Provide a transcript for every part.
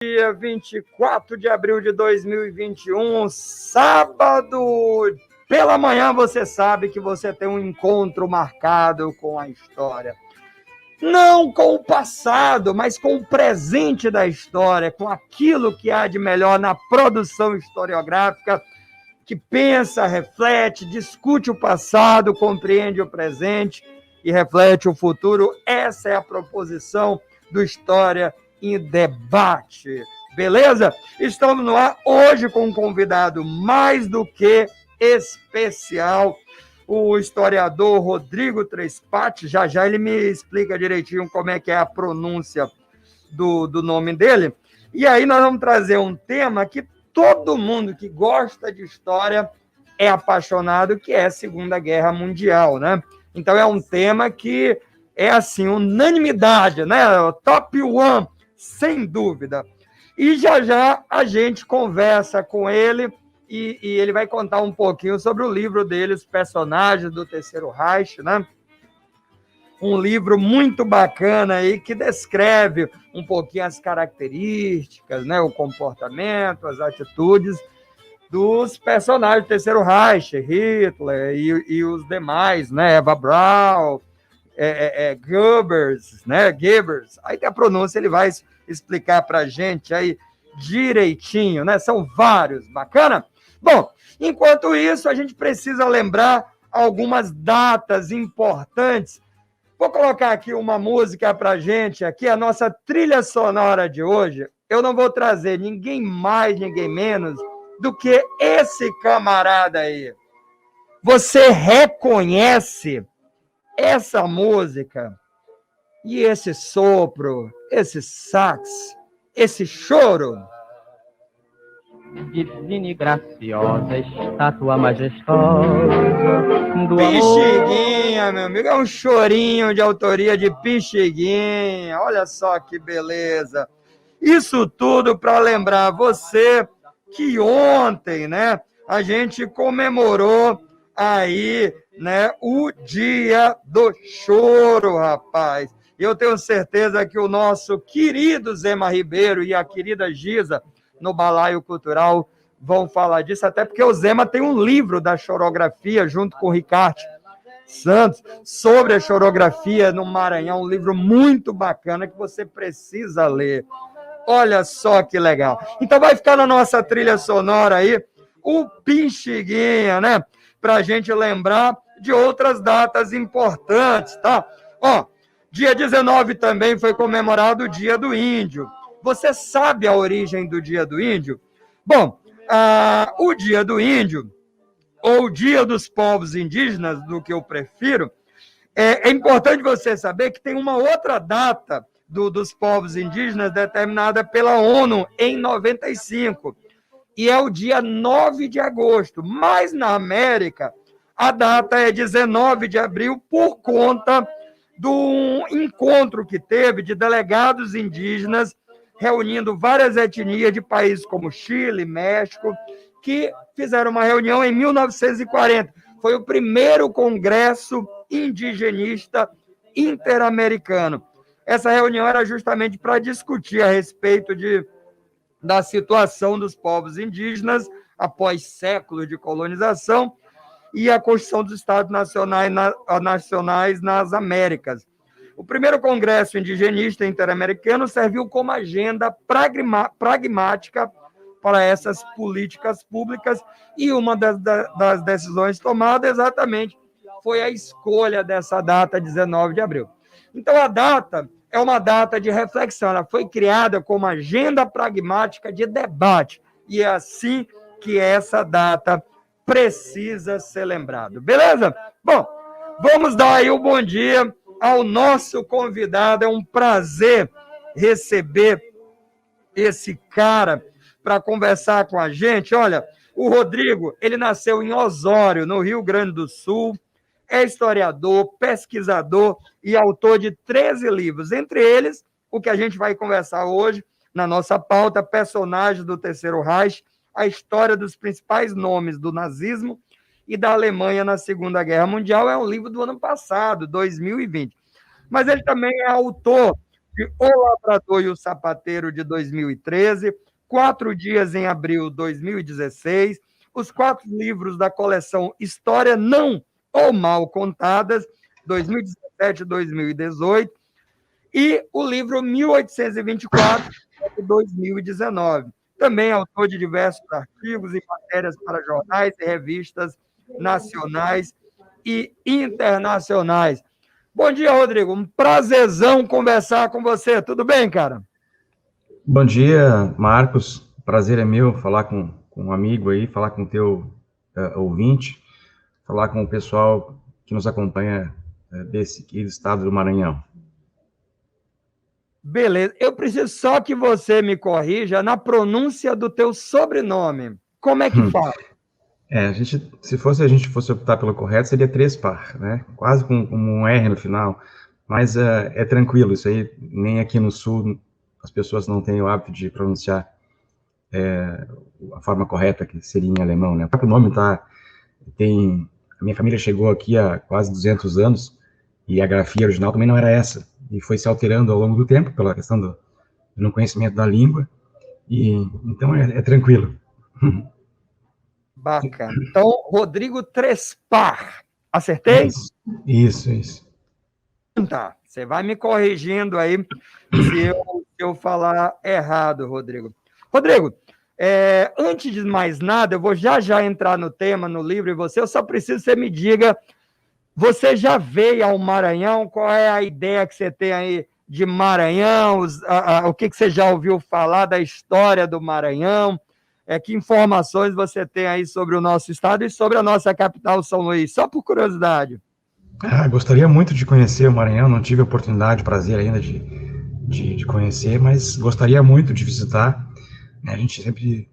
Dia 24 de abril de 2021, sábado, pela manhã, você sabe que você tem um encontro marcado com a história. Não com o passado, mas com o presente da história, com aquilo que há de melhor na produção historiográfica, que pensa, reflete, discute o passado, compreende o presente e reflete o futuro. Essa é a proposição do História em Debate. Beleza? Estamos no ar hoje com um convidado mais do que especial, o historiador Rodrigo Trespaty. Já ele me explica direitinho como é que é a pronúncia do nome dele. E aí nós vamos trazer um tema que todo mundo que gosta de história é apaixonado, que é a Segunda Guerra Mundial, né? Então é um tema que é assim, unanimidade, né? Top one, sem dúvida. E já a gente conversa com ele e ele vai contar um pouquinho sobre o livro dele, Os Personagens do Terceiro Reich, né? Um livro muito bacana aí que descreve um pouquinho as características, né? O comportamento, as atitudes dos personagens do Terceiro Reich, Hitler e os demais, né? Eva Braun, Goebbels, né? Goebbels. Aí tem a pronúncia, ele vai explicar para a gente aí direitinho, né? São vários, bacana? Bom, enquanto isso, a gente precisa lembrar algumas datas importantes. Vou colocar aqui uma música para a gente, aqui a nossa trilha sonora de hoje. Eu não vou trazer ninguém mais, ninguém menos do que esse camarada aí. Você reconhece essa música e esse sopro, esse sax, esse choro? Divina e graciosa, estátua majestosa do Pixinguinha, meu amigo, é um chorinho de autoria de Pixinguinha. Olha só que beleza. Isso tudo para lembrar você que ontem, né, a gente comemorou aí, né, o Dia do Choro, rapaz. Eu tenho certeza que o nosso querido Zema Ribeiro e a querida Giza, no Balaio Cultural, vão falar disso, até porque o Zema tem um livro da chorografia, junto com o Ricardo Santos, sobre a chorografia no Maranhão, um livro muito bacana que você precisa ler. Olha só que legal. Então vai ficar na nossa trilha sonora aí o Pixinguinha, né? Para a gente lembrar de outras datas importantes, tá? Ó, dia 19 também foi comemorado o Dia do Índio. Você sabe a origem do Dia do Índio? Bom, o Dia do Índio, ou o Dia dos Povos Indígenas, do que eu prefiro, é importante você saber que tem uma outra data dos povos indígenas determinada pela ONU em 95, e é o dia 9 de agosto. Mas na América, a data é 19 de abril por conta do encontro que teve de delegados indígenas reunindo várias etnias de países como Chile, México, que fizeram uma reunião em 1940. Foi o primeiro congresso indigenista interamericano. Essa reunião era justamente para discutir a respeito da situação dos povos indígenas após séculos de colonização e a construção dos Estados nacionais nas Américas. O primeiro Congresso Indigenista Interamericano serviu como agenda pragmática para essas políticas públicas, e uma das decisões tomadas exatamente foi a escolha dessa data, 19 de abril. Então, a data é uma data de reflexão, ela foi criada como agenda pragmática de debate, e é assim que essa data precisa ser lembrada. Beleza? Bom, vamos dar aí o bom dia ao nosso convidado. É um prazer receber esse cara para conversar com a gente. Olha, o Rodrigo, ele nasceu em Osório, no Rio Grande do Sul, é historiador, pesquisador e autor de 13 livros, entre eles o que a gente vai conversar hoje na nossa pauta, Personagens do Terceiro Reich, a história dos principais nomes do nazismo e da Alemanha na Segunda Guerra Mundial. É um livro do ano passado, 2020. Mas ele também é autor O Labrador e o Sapateiro, de 2013, 4 Dias em Abril, 2016, os 4 livros da coleção História Não ou Mal Contadas, 2017 e 2018, e o livro 1824, de 2019. Também autor de diversos artigos e matérias para jornais e revistas nacionais e internacionais. Bom dia, Rodrigo. Um prazerzão conversar com você. Tudo bem, cara? Bom dia, Marcos. Prazer é meu falar com um amigo aí, falar com o teu ouvinte, falar com o pessoal que nos acompanha desse estado do Maranhão. Beleza. Eu preciso só que você me corrija na pronúncia do teu sobrenome. Como é que fala? Se a gente fosse optar pelo correto, seria Trespar, né? Quase com um R no final, mas é tranquilo, isso aí, nem aqui no Sul as pessoas não têm o hábito de pronunciar a forma correta, que seria em alemão, né? O próprio nome a minha família chegou aqui há quase 200 anos, e a grafia original também não era essa, e foi se alterando ao longo do tempo, pela questão do não conhecimento da língua, e então é tranquilo. Bacana. Então, Rodrigo Trespar. Acertei? Isso. Tá. Você vai me corrigindo aí se eu falar errado, Rodrigo. Rodrigo, antes de mais nada, eu vou já entrar no tema, no livro, eu só preciso que você me diga, você já veio ao Maranhão? Qual é a ideia que você tem aí de Maranhão? O que você já ouviu falar da história do Maranhão? Que informações você tem aí sobre o nosso estado e sobre a nossa capital, São Luís? Só por curiosidade. Gostaria muito de conhecer o Maranhão, não tive a oportunidade, prazer ainda de conhecer, mas gostaria muito de visitar. A gente sempre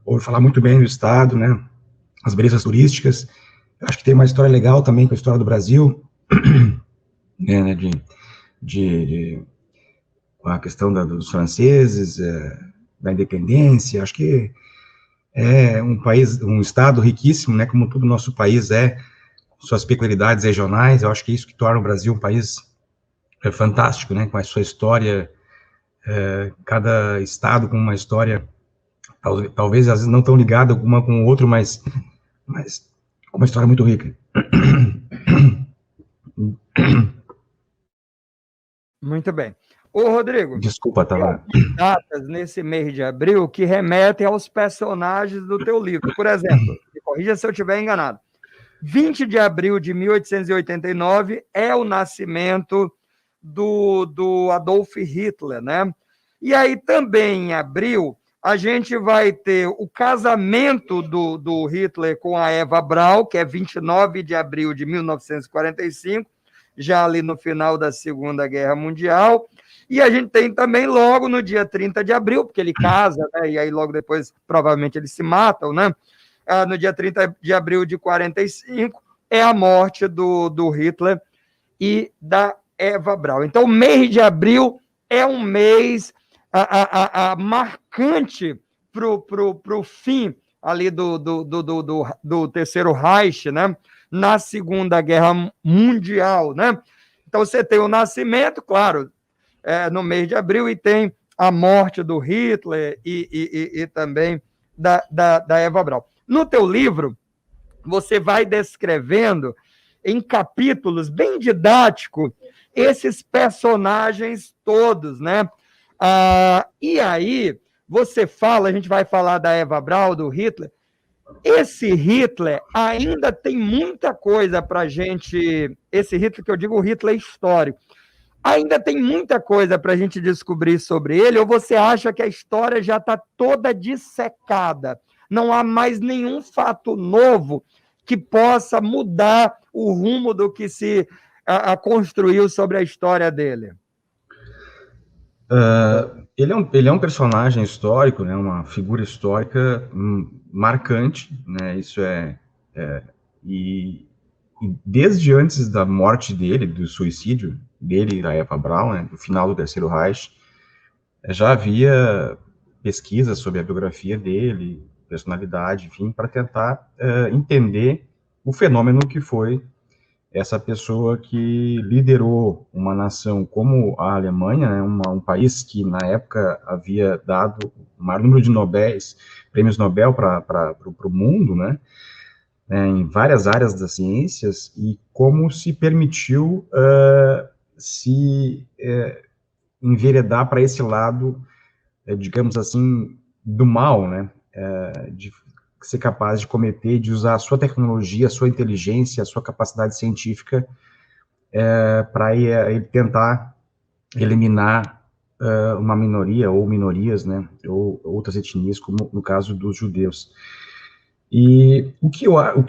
ouve falar muito bem do estado, né? As belezas turísticas. Eu acho que tem uma história legal também com a história do Brasil, né? Com a questão dos franceses, da independência. Acho que é um estado riquíssimo, né, como todo o nosso país suas peculiaridades regionais. Eu acho que é isso que torna o Brasil um país fantástico, né, com a sua história, cada estado com uma história, talvez às vezes não tão ligada uma com o outro, mas com uma história muito rica. Muito bem. Ô, Rodrigo, desculpa, tava... datas nesse mês de abril que remetem aos personagens do teu livro. Por exemplo, me corrija se eu estiver enganado, 20 de abril de 1889 é o nascimento do Adolf Hitler, né? E aí também em abril a gente vai ter o casamento do Hitler com a Eva Braun, que é 29 de abril de 1945, já ali no final da Segunda Guerra Mundial. E a gente tem também logo no dia 30 de abril, porque ele casa, né? E aí logo depois provavelmente eles se matam, né? No dia 30 de abril de 45 é a morte do Hitler e da Eva Braun. Então, o mês de abril é um mês marcante para o fim ali do Terceiro Reich, né? Na Segunda Guerra Mundial, né? Então, você tem o nascimento, claro, no mês de abril, e tem a morte do Hitler e também da Eva Braun. No teu livro, você vai descrevendo em capítulos bem didáticos esses personagens todos, né? E aí, você fala, a gente vai falar da Eva Braun, do Hitler. Esse Hitler ainda tem muita coisa para a gente... Esse Hitler, que eu digo o Hitler histórico, ainda tem muita coisa para a gente descobrir sobre ele, ou você acha que a história já está toda dissecada? Não há mais nenhum fato novo que possa mudar o rumo do que se construiu sobre a história dele? Ele é um personagem histórico, né, uma figura histórica marcante, né, isso e desde antes da morte dele, do suicídio dele e da Eva Braun, né, do final do Terceiro Reich, já havia pesquisas sobre a biografia dele, personalidade, enfim, para tentar entender o fenômeno que foi essa pessoa que liderou uma nação como a Alemanha, né, um país que na época havia dado o maior número de prêmios Nobel para o mundo, né, em várias áreas das ciências, e como se permitiu enveredar para esse lado, digamos assim, do mal, né, de ser capaz de cometer, de usar a sua tecnologia, a sua inteligência, a sua capacidade científica para tentar eliminar uma minoria, ou minorias, né, ou outras etnias, como no caso dos judeus. E o que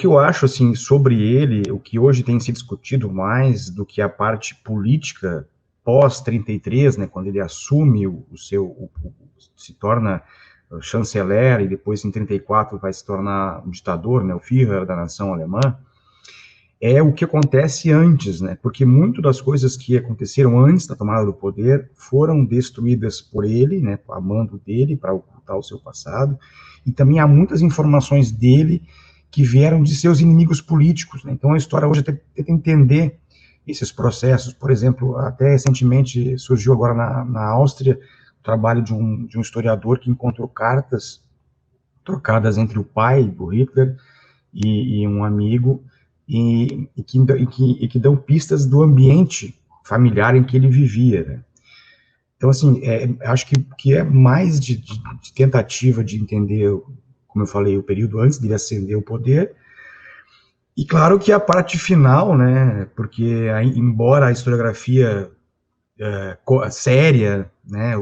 eu acho, assim, sobre ele, o que hoje tem se discutido mais do que a parte política pós-33, né, quando ele assume se torna chanceler, e depois em 34 vai se tornar um ditador, né, o Führer da nação alemã, é o que acontece antes, né, porque muitas das coisas que aconteceram antes da tomada do poder foram destruídas por ele, né, a mando dele, para ocultar o seu passado, e também há muitas informações dele que vieram de seus inimigos políticos, né, então a história hoje tenta entender esses processos. Por exemplo, até recentemente surgiu agora na Áustria trabalho de um historiador que encontrou cartas trocadas entre o pai do Hitler e um amigo, e que dão pistas do ambiente familiar em que ele vivia, né? Então, assim, acho que é mais de tentativa de entender, como eu falei, o período antes de ele ascender o poder, e claro que a parte final, né, porque embora a historiografia séria, né,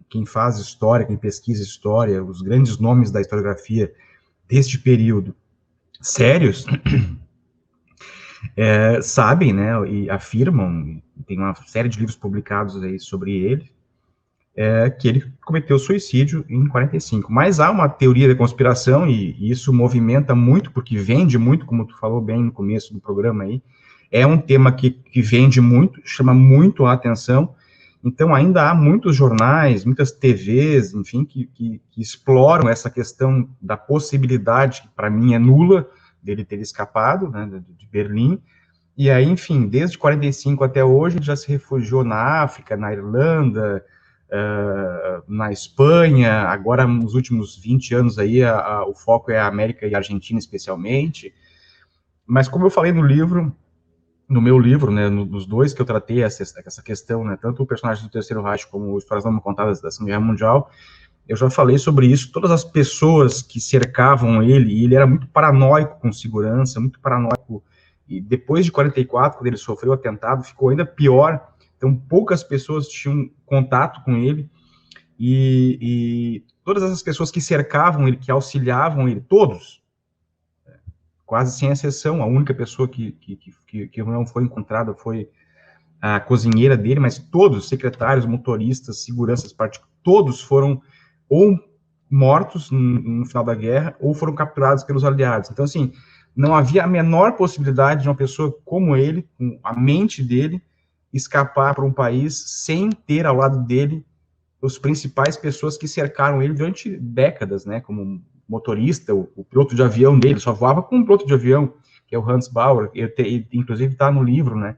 quem faz história, quem pesquisa história, os grandes nomes da historiografia deste período, sérios, sabem, né, e afirmam, tem uma série de livros publicados aí sobre ele, que ele cometeu suicídio em 45. Mas há uma teoria da conspiração, e isso movimenta muito, porque vende muito, como tu falou bem no começo do programa aí, é um tema que vende muito, chama muito a atenção. Então, ainda há muitos jornais, muitas TVs, enfim, que exploram essa questão da possibilidade, que para mim é nula, dele ter escapado, né, de Berlim. E aí, enfim, desde 45 até hoje, ele já se refugiou na África, na Irlanda, na Espanha. Agora, nos últimos 20 anos aí, o foco é a América e a Argentina, especialmente. Mas, como eu falei no meu livro, né, nos dois que eu tratei essa questão, né, tanto o personagem do Terceiro Reich como Histórias Não Contadas da Segunda Guerra Mundial, eu já falei sobre isso. Todas as pessoas que cercavam ele, e ele era muito paranoico com segurança, muito paranoico, e depois de 44, quando ele sofreu o atentado, ficou ainda pior. Então, poucas pessoas tinham contato com ele, e todas essas pessoas que cercavam ele, que auxiliavam ele, todos, quase sem exceção, a única pessoa que não foi encontrada foi a cozinheira dele, mas todos, secretários, motoristas, seguranças, todos foram ou mortos no final da guerra, ou foram capturados pelos aliados. Então, assim, não havia a menor possibilidade de uma pessoa como ele, com a mente dele, escapar para um país sem ter ao lado dele as principais pessoas que cercaram ele durante décadas, né, como motorista, o piloto de avião dele, só voava com um piloto de avião, que é o Hans Bauer, inclusive está no livro, né,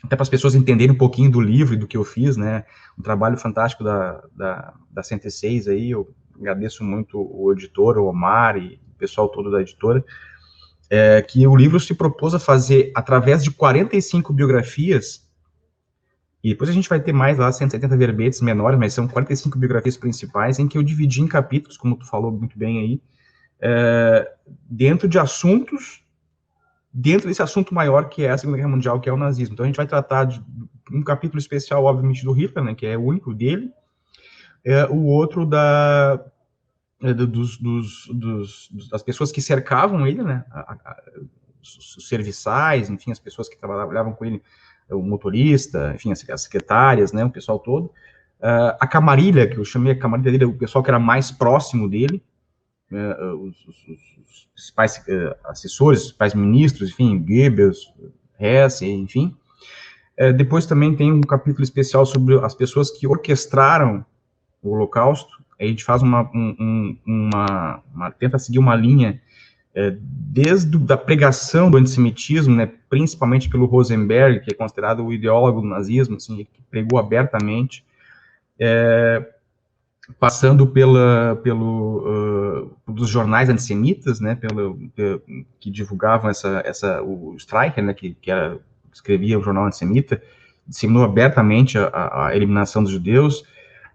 até para as pessoas entenderem um pouquinho do livro e do que eu fiz, né, um trabalho fantástico da 106 aí. Eu agradeço muito o editor, o Omar, e o pessoal todo da editora, que o livro se propôs a fazer, através de 45 biografias, e depois a gente vai ter mais lá, 170 verbetes menores, mas são 45 biografias principais, em que eu dividi em capítulos, como tu falou muito bem aí, dentro de assuntos, dentro desse assunto maior que é a Segunda Guerra Mundial, que é o nazismo. Então a gente vai tratar de um capítulo especial, obviamente, do Hitler, né, que é o único dele, o outro das pessoas que cercavam ele, né, os serviçais, enfim, as pessoas que trabalhavam com ele, o motorista, enfim, as secretárias, né, o pessoal todo, a camarilha, que eu chamei a camarilha dele, o pessoal que era mais próximo dele, os principais assessores, os principais ministros, enfim, Goebbels, Hess, enfim. Depois também tem um capítulo especial sobre as pessoas que orquestraram o Holocausto. Aí a gente faz tenta seguir uma linha desde a pregação do antissemitismo, né, principalmente pelo Rosenberg, que é considerado o ideólogo do nazismo, assim, que pregou abertamente, passando dos jornais antissemitas, né, que divulgavam o Streicher, né, que escrevia o jornal antissemita, disseminou abertamente a eliminação dos judeus,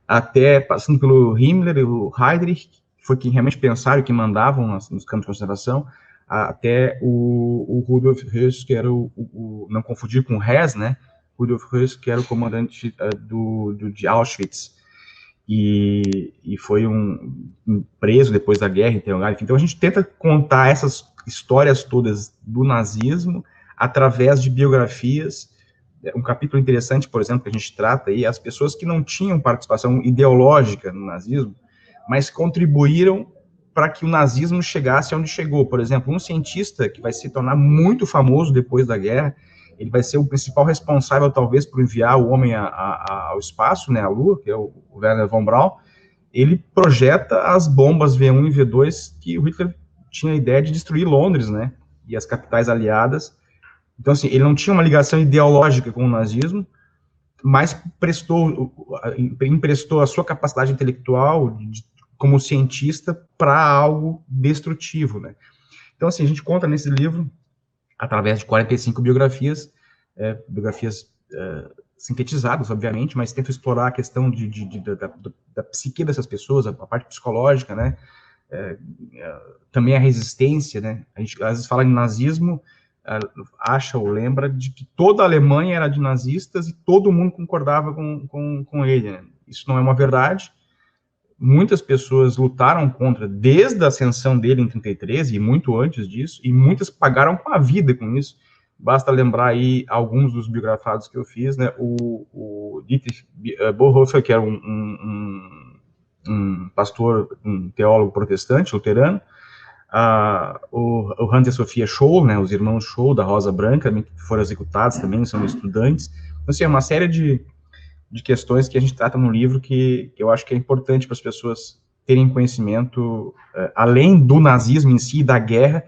até passando pelo Himmler e o Heydrich, que foi quem realmente pensaram e que mandavam nos campos de concentração, até o Rudolf Höss, que era não confundir com o Hess, né, Rudolf Höss, que era o comandante de Auschwitz, e foi um preso depois da guerra, interrogado. Então a gente tenta contar essas histórias todas do nazismo através de biografias. Um capítulo interessante, por exemplo, que a gente trata aí, as pessoas que não tinham participação ideológica no nazismo, mas contribuíram para que o nazismo chegasse onde chegou. Por exemplo, um cientista que vai se tornar muito famoso depois da guerra, ele vai ser o principal responsável, talvez, por enviar o homem ao espaço, né, à Lua, que é o Wernher von Braun. Ele projeta as bombas V1 e V2 que o Hitler tinha a ideia de destruir Londres, né, e as capitais aliadas. Então, assim, ele não tinha uma ligação ideológica com o nazismo, mas emprestou a sua capacidade intelectual como cientista para algo destrutivo, né. Então, assim, a gente conta nesse livro, através de 45 biografias, sintetizadas, obviamente, mas tento explorar a questão da psique dessas pessoas, a parte psicológica, né, também a resistência, né, a gente às vezes fala em nazismo, acha ou lembra de que toda a Alemanha era de nazistas e todo mundo concordava com ele, né? Isso não é uma verdade. Muitas pessoas lutaram contra, desde a ascensão dele em 33, e muito antes disso, e muitas pagaram com a vida com isso. Basta lembrar aí alguns dos biografados que eu fiz, né? O Dietrich Bonhoeffer, que era um pastor, um teólogo protestante, luterano, o Hans e Sophia Scholl, né? Os irmãos Scholl, da Rosa Branca, que foram executados também, são estudantes. Então, assim, é uma série de questões que a gente trata no livro que eu acho que é importante para as pessoas terem conhecimento, além do nazismo em si, da guerra,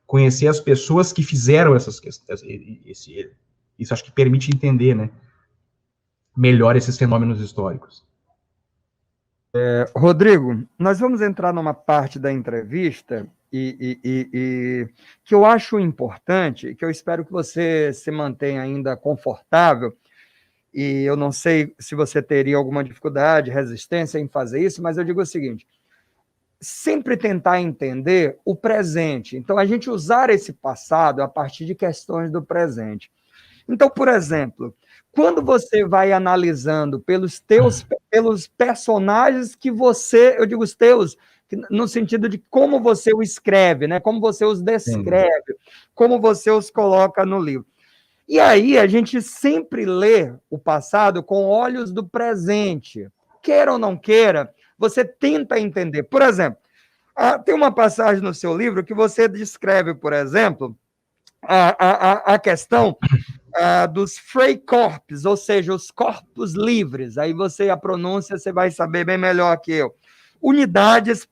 conhecer as pessoas que fizeram essas questões. Isso acho que permite entender, né, melhor esses fenômenos históricos. Rodrigo, nós vamos entrar numa parte da entrevista que eu acho importante, que eu espero que você se mantenha ainda confortável, e eu não sei se você teria alguma dificuldade, resistência em fazer isso, mas eu digo o seguinte: sempre tentar entender o presente. Então, a gente usar esse passado a partir de questões do presente. Então, por exemplo, quando você vai analisando pelos personagens que você, eu digo os teus, no sentido de como você o escreve, né? Como você os descreve, como você os coloca no livro. E aí a gente sempre lê o passado com olhos do presente. Queira ou não queira, você tenta entender. Por exemplo, tem uma passagem no seu livro que você descreve, por exemplo, a questão dos Freikorps, ou seja, os corpos livres. Aí a pronúncia você vai saber bem melhor que eu. Unidades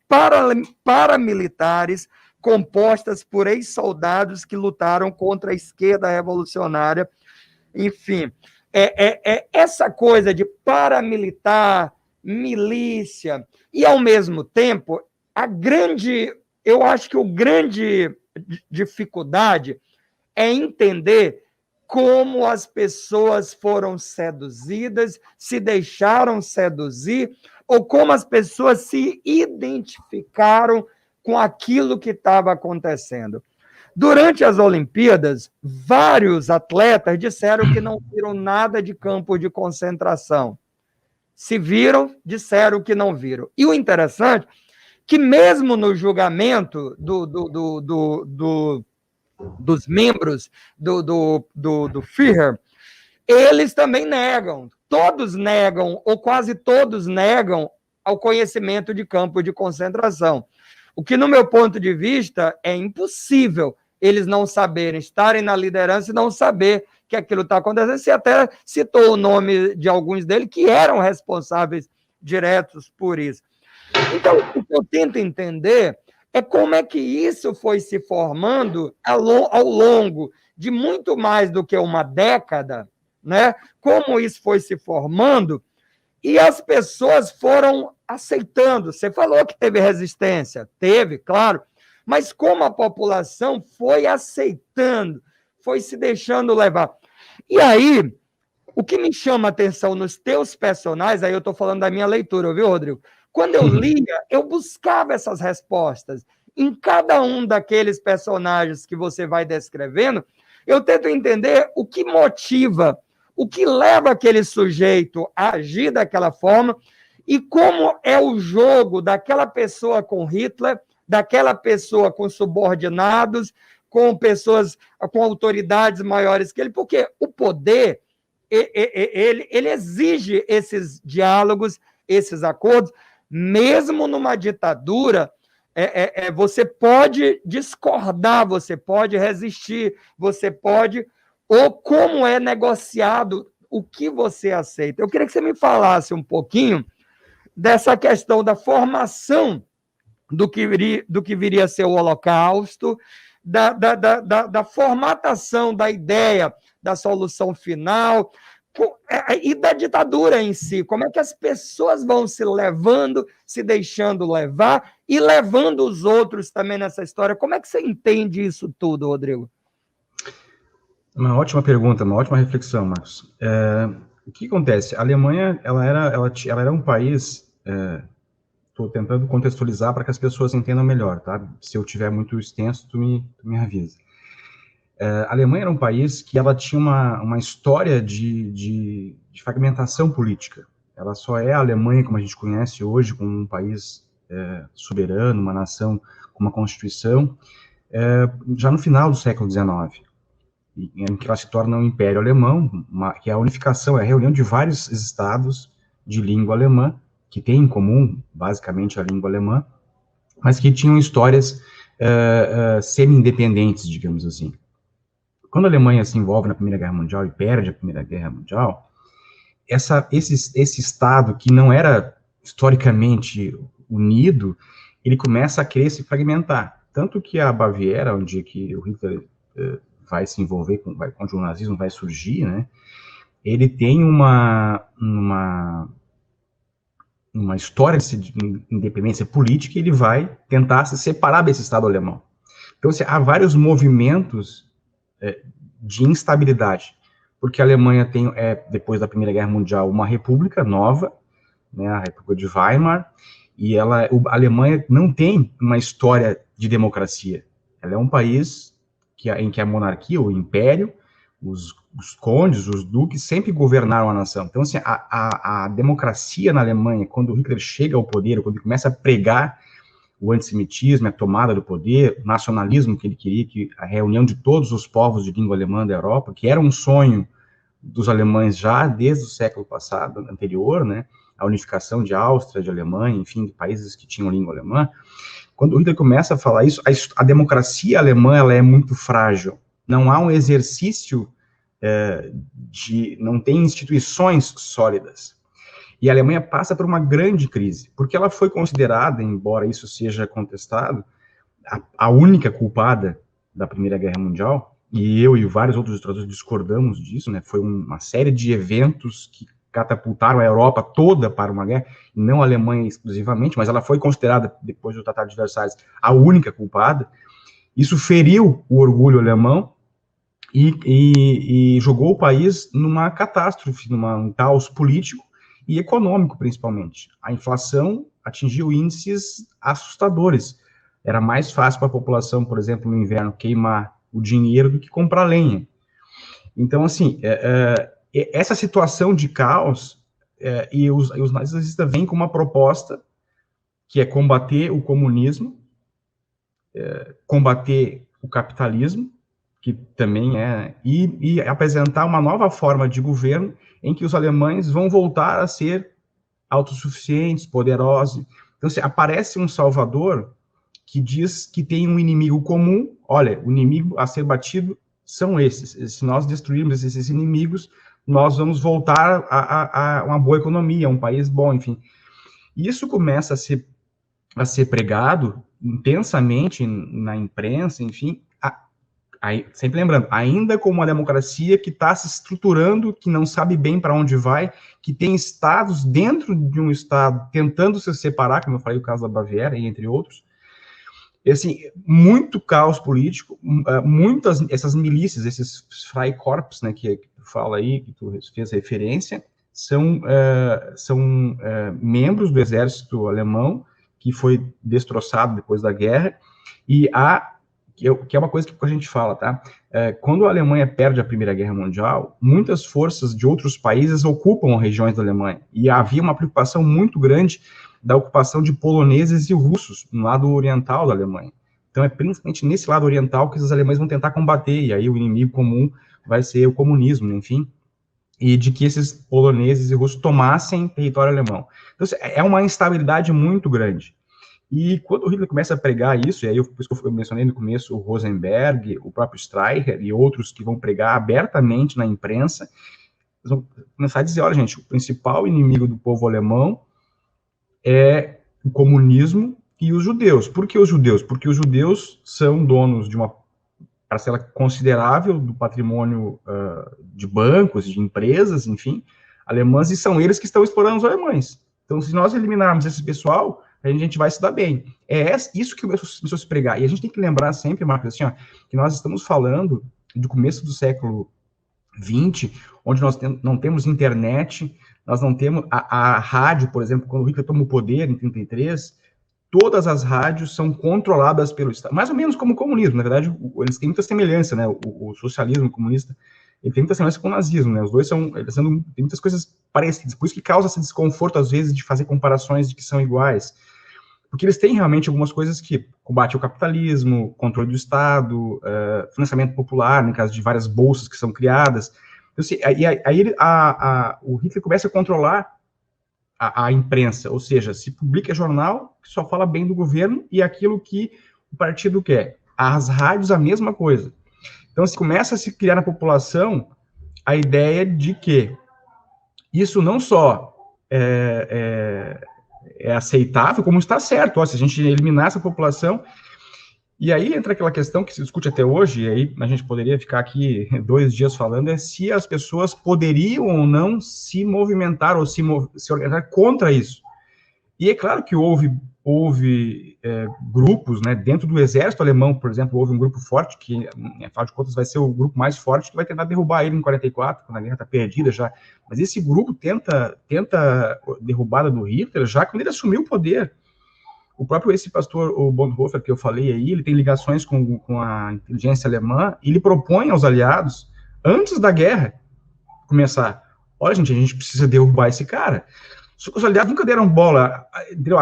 paramilitares compostas por ex-soldados que lutaram contra a esquerda revolucionária. Enfim, essa coisa de paramilitar, milícia, e, ao mesmo tempo, eu acho que a grande dificuldade é entender como as pessoas foram seduzidas, se deixaram seduzir, ou como as pessoas se identificaram com aquilo que estava acontecendo. Durante as Olimpíadas, vários atletas disseram que não viram nada de campo de concentração. Se viram, disseram que não viram. E o interessante é que mesmo no julgamento dos membros do Führer, eles também negam. Todos negam, ou quase todos negam, ao conhecimento de campo de concentração. O que, no meu ponto de vista, é impossível eles não saberem, estarem na liderança e não saber que aquilo está acontecendo. Você até citou o nome de alguns deles que eram responsáveis diretos por isso. Então, o que eu tento entender é como é que isso foi se formando ao longo de muito mais do que uma década, né? Como isso foi se formando e as pessoas foram aceitando. Você falou que teve resistência, teve, claro, mas como a população foi aceitando, foi se deixando levar. E aí, o que me chama a atenção nos teus personagens, aí eu estou falando da minha leitura, viu, Rodrigo? Quando eu lia, eu buscava essas respostas. Em cada um daqueles personagens que você vai descrevendo, eu tento entender o que motiva, o que leva aquele sujeito a agir daquela forma e como é o jogo daquela pessoa com Hitler, daquela pessoa com subordinados, com pessoas, com autoridades maiores que ele, porque o poder, ele exige esses diálogos, esses acordos, mesmo numa ditadura, você pode discordar, você pode resistir, você pode, ou como é negociado o que você aceita. Eu queria que você me falasse um pouquinho dessa questão da formação do que viria a ser o Holocausto, da formatação da ideia da solução final e da ditadura em si. Como é que as pessoas vão se levando, se deixando levar e levando os outros também nessa história? Como é que você entende isso tudo, Rodrigo? Uma ótima pergunta, uma ótima reflexão, Marcos. O que acontece? A Alemanha, ela era um país... Estou tentando contextualizar para que as pessoas entendam melhor, tá? Se eu tiver muito extenso, tu me avisa. A Alemanha era um país que ela tinha uma história de fragmentação política. Ela só é a Alemanha, como a gente conhece hoje, como um país soberano, uma nação com uma constituição, já no final do século XIX, em que ela se torna um império alemão, que é a unificação, é a reunião de vários estados de língua alemã, que têm em comum, basicamente, a língua alemã, mas que tinham histórias semi-independentes, digamos assim. Quando a Alemanha se envolve na Primeira Guerra Mundial e perde a Primeira Guerra Mundial, esse Estado, que não era historicamente unido, ele começa a querer se fragmentar. Tanto que a Baviera, onde que o Hitler vai se envolver, onde o nazismo vai surgir, né, ele tem uma história de independência política e ele vai tentar se separar desse Estado alemão. Então, há vários movimentos de instabilidade, porque a Alemanha tem, depois da Primeira Guerra Mundial, uma república nova, né, a República de Weimar, e a Alemanha não tem uma história de democracia. Ela é um país em que a monarquia, o império, os condes, os duques, sempre governaram a nação. Então, assim, a democracia na Alemanha, quando Hitler chega ao poder, quando ele começa a pregar o antissemitismo, a tomada do poder, o nacionalismo que ele queria, que a reunião de todos os povos de língua alemã da Europa, que era um sonho dos alemães já desde o século passado, anterior, né, a unificação de Áustria, de Alemanha, enfim, de países que tinham língua alemã. Quando o Hitler começa a falar isso, a democracia alemã, ela é muito frágil. Não há um exercício não tem instituições sólidas. E a Alemanha passa por uma grande crise, porque ela foi considerada, embora isso seja contestado, a única culpada da Primeira Guerra Mundial, e eu e vários outros historiadores discordamos disso, né? Foi uma série de eventos que catapultaram a Europa toda para uma guerra, não a Alemanha exclusivamente, mas ela foi considerada, depois do Tratado de Versalhes, a única culpada. Isso feriu o orgulho alemão e jogou o país numa catástrofe, num caos político e econômico, principalmente. A inflação atingiu índices assustadores. Era mais fácil para a população, por exemplo, no inverno, queimar o dinheiro do que comprar lenha. Então, assim, essa situação de caos, e os nazistas vêm com uma proposta que é combater o comunismo, combater o capitalismo, que também e apresentar uma nova forma de governo em que os alemães vão voltar a ser autossuficientes, poderosos. Então, assim, aparece um salvador que diz que tem um inimigo comum. Olha, o inimigo a ser batido são esses. Se nós destruirmos esses inimigos, nós vamos voltar a uma boa economia, a um país bom, enfim. E isso começa a ser pregado intensamente na imprensa, enfim, sempre lembrando, ainda como uma democracia que está se estruturando, que não sabe bem para onde vai, que tem estados dentro de um estado tentando se separar, como eu falei, o caso da Baviera, entre outros. E, assim, muito caos político, muitas, essas milícias, esses Freikorps, né, que tu fala aí, que tu fez referência, são membros do exército alemão, que foi destroçado depois da guerra, e que é uma coisa que a gente fala, tá? Quando a Alemanha perde a Primeira Guerra Mundial, muitas forças de outros países ocupam regiões da Alemanha, e havia uma preocupação muito grande da ocupação de poloneses e russos no lado oriental da Alemanha. Então, é principalmente nesse lado oriental que os alemães vão tentar combater, e aí o inimigo comum vai ser o comunismo, enfim, e de que esses poloneses e russos tomassem território alemão. Então, é uma instabilidade muito grande. E quando o Hitler começa a pregar isso, e aí por isso que eu mencionei no começo o Rosenberg, o próprio Streicher e outros que vão pregar abertamente na imprensa, eles vão começar a dizer, olha, gente, o principal inimigo do povo alemão é o comunismo e os judeus. Por que os judeus? Porque os judeus são donos de uma parcela considerável do patrimônio de bancos, de empresas, enfim, alemãs, e são eles que estão explorando os alemães. Então, se nós eliminarmos esse pessoal, a gente vai se dar bem. É isso que começou a se pregar. E a gente tem que lembrar sempre, Marcos, assim, que nós estamos falando do começo do século XX, onde nós não temos internet, nós não temos a rádio, por exemplo, quando o Hitler toma o poder em 1933, todas as rádios são controladas pelo Estado, mais ou menos como o comunismo, na verdade, eles têm muita semelhança, né, o socialismo comunista, ele tem muita semelhança com o nazismo, né, os dois tem muitas coisas parecidas, por isso que causa esse desconforto, às vezes, de fazer comparações de que são iguais, porque eles têm realmente algumas coisas que combate o capitalismo, controle do Estado, financiamento popular, no caso de várias bolsas que são criadas. Então, assim, aí o Hitler começa a controlar a imprensa, ou seja, se publica jornal que só fala bem do governo e aquilo que o partido quer. As rádios, a mesma coisa. Então, se começa a se criar na população a ideia de que isso não só é aceitável, como está certo. Se a gente eliminar essa população, e aí entra aquela questão que se discute até hoje, e aí a gente poderia ficar aqui 2 dias falando, é se as pessoas poderiam ou não se movimentar ou se organizar contra isso. E é claro que houve grupos, né, dentro do exército alemão, por exemplo, houve um grupo forte, que, afinal de contas, vai ser o grupo mais forte, que vai tentar derrubar ele em 44, quando a guerra está perdida já. Mas esse grupo tenta derrubada do Hitler já quando ele assumiu o poder. O próprio esse pastor, o Bonhoeffer, que eu falei aí, ele tem ligações com a inteligência alemã, e ele propõe aos aliados, antes da guerra começar, olha, gente, a gente precisa derrubar esse cara. Só que os aliados nunca deram bola, entendeu?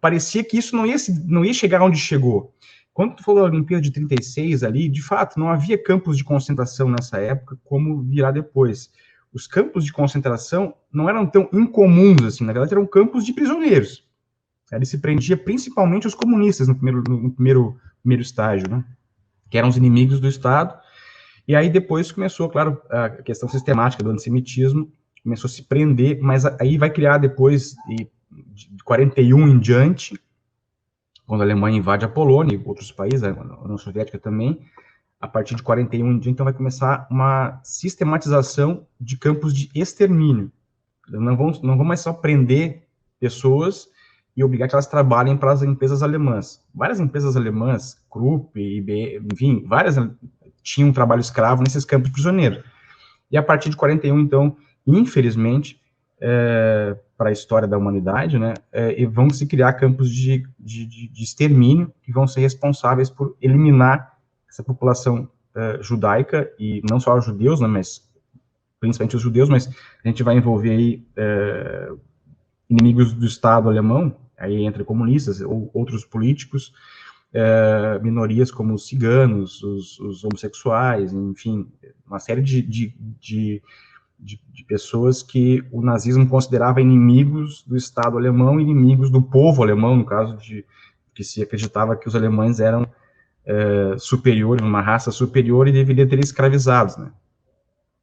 Parecia que isso não ia chegar onde chegou. Quando tu falou da Olimpíada de 36 ali, de fato, não havia campos de concentração nessa época, como virá depois. Os campos de concentração não eram tão incomuns assim, na verdade eram campos de prisioneiros. Ele se prendia principalmente os comunistas no primeiro estágio, né? Que eram os inimigos do Estado. E aí depois começou, claro, a questão sistemática do antissemitismo, começou a se prender, mas aí vai criar depois, de 41 em diante, quando a Alemanha invade a Polônia e outros países, a União Soviética também, a partir de 41 em diante, então vai começar uma sistematização de campos de extermínio. Não vão mais só prender pessoas e obrigar que elas trabalhem para as empresas alemãs. Várias empresas alemãs, Krupp, IBM, enfim, várias tinham trabalho escravo nesses campos prisioneiros. E a partir de 41, então, infelizmente, para a história da humanidade, né, vão se criar campos de extermínio que vão ser responsáveis por eliminar essa população judaica, e não só os judeus, né, mas principalmente os judeus, mas a gente vai envolver aí inimigos do Estado alemão, aí entre comunistas ou outros políticos, minorias como os ciganos, os homossexuais, enfim, uma série de pessoas que o nazismo considerava inimigos do Estado alemão, inimigos do povo alemão, no caso de que se acreditava que os alemães eram superiores, uma raça superior e deveria ter escravizados, né?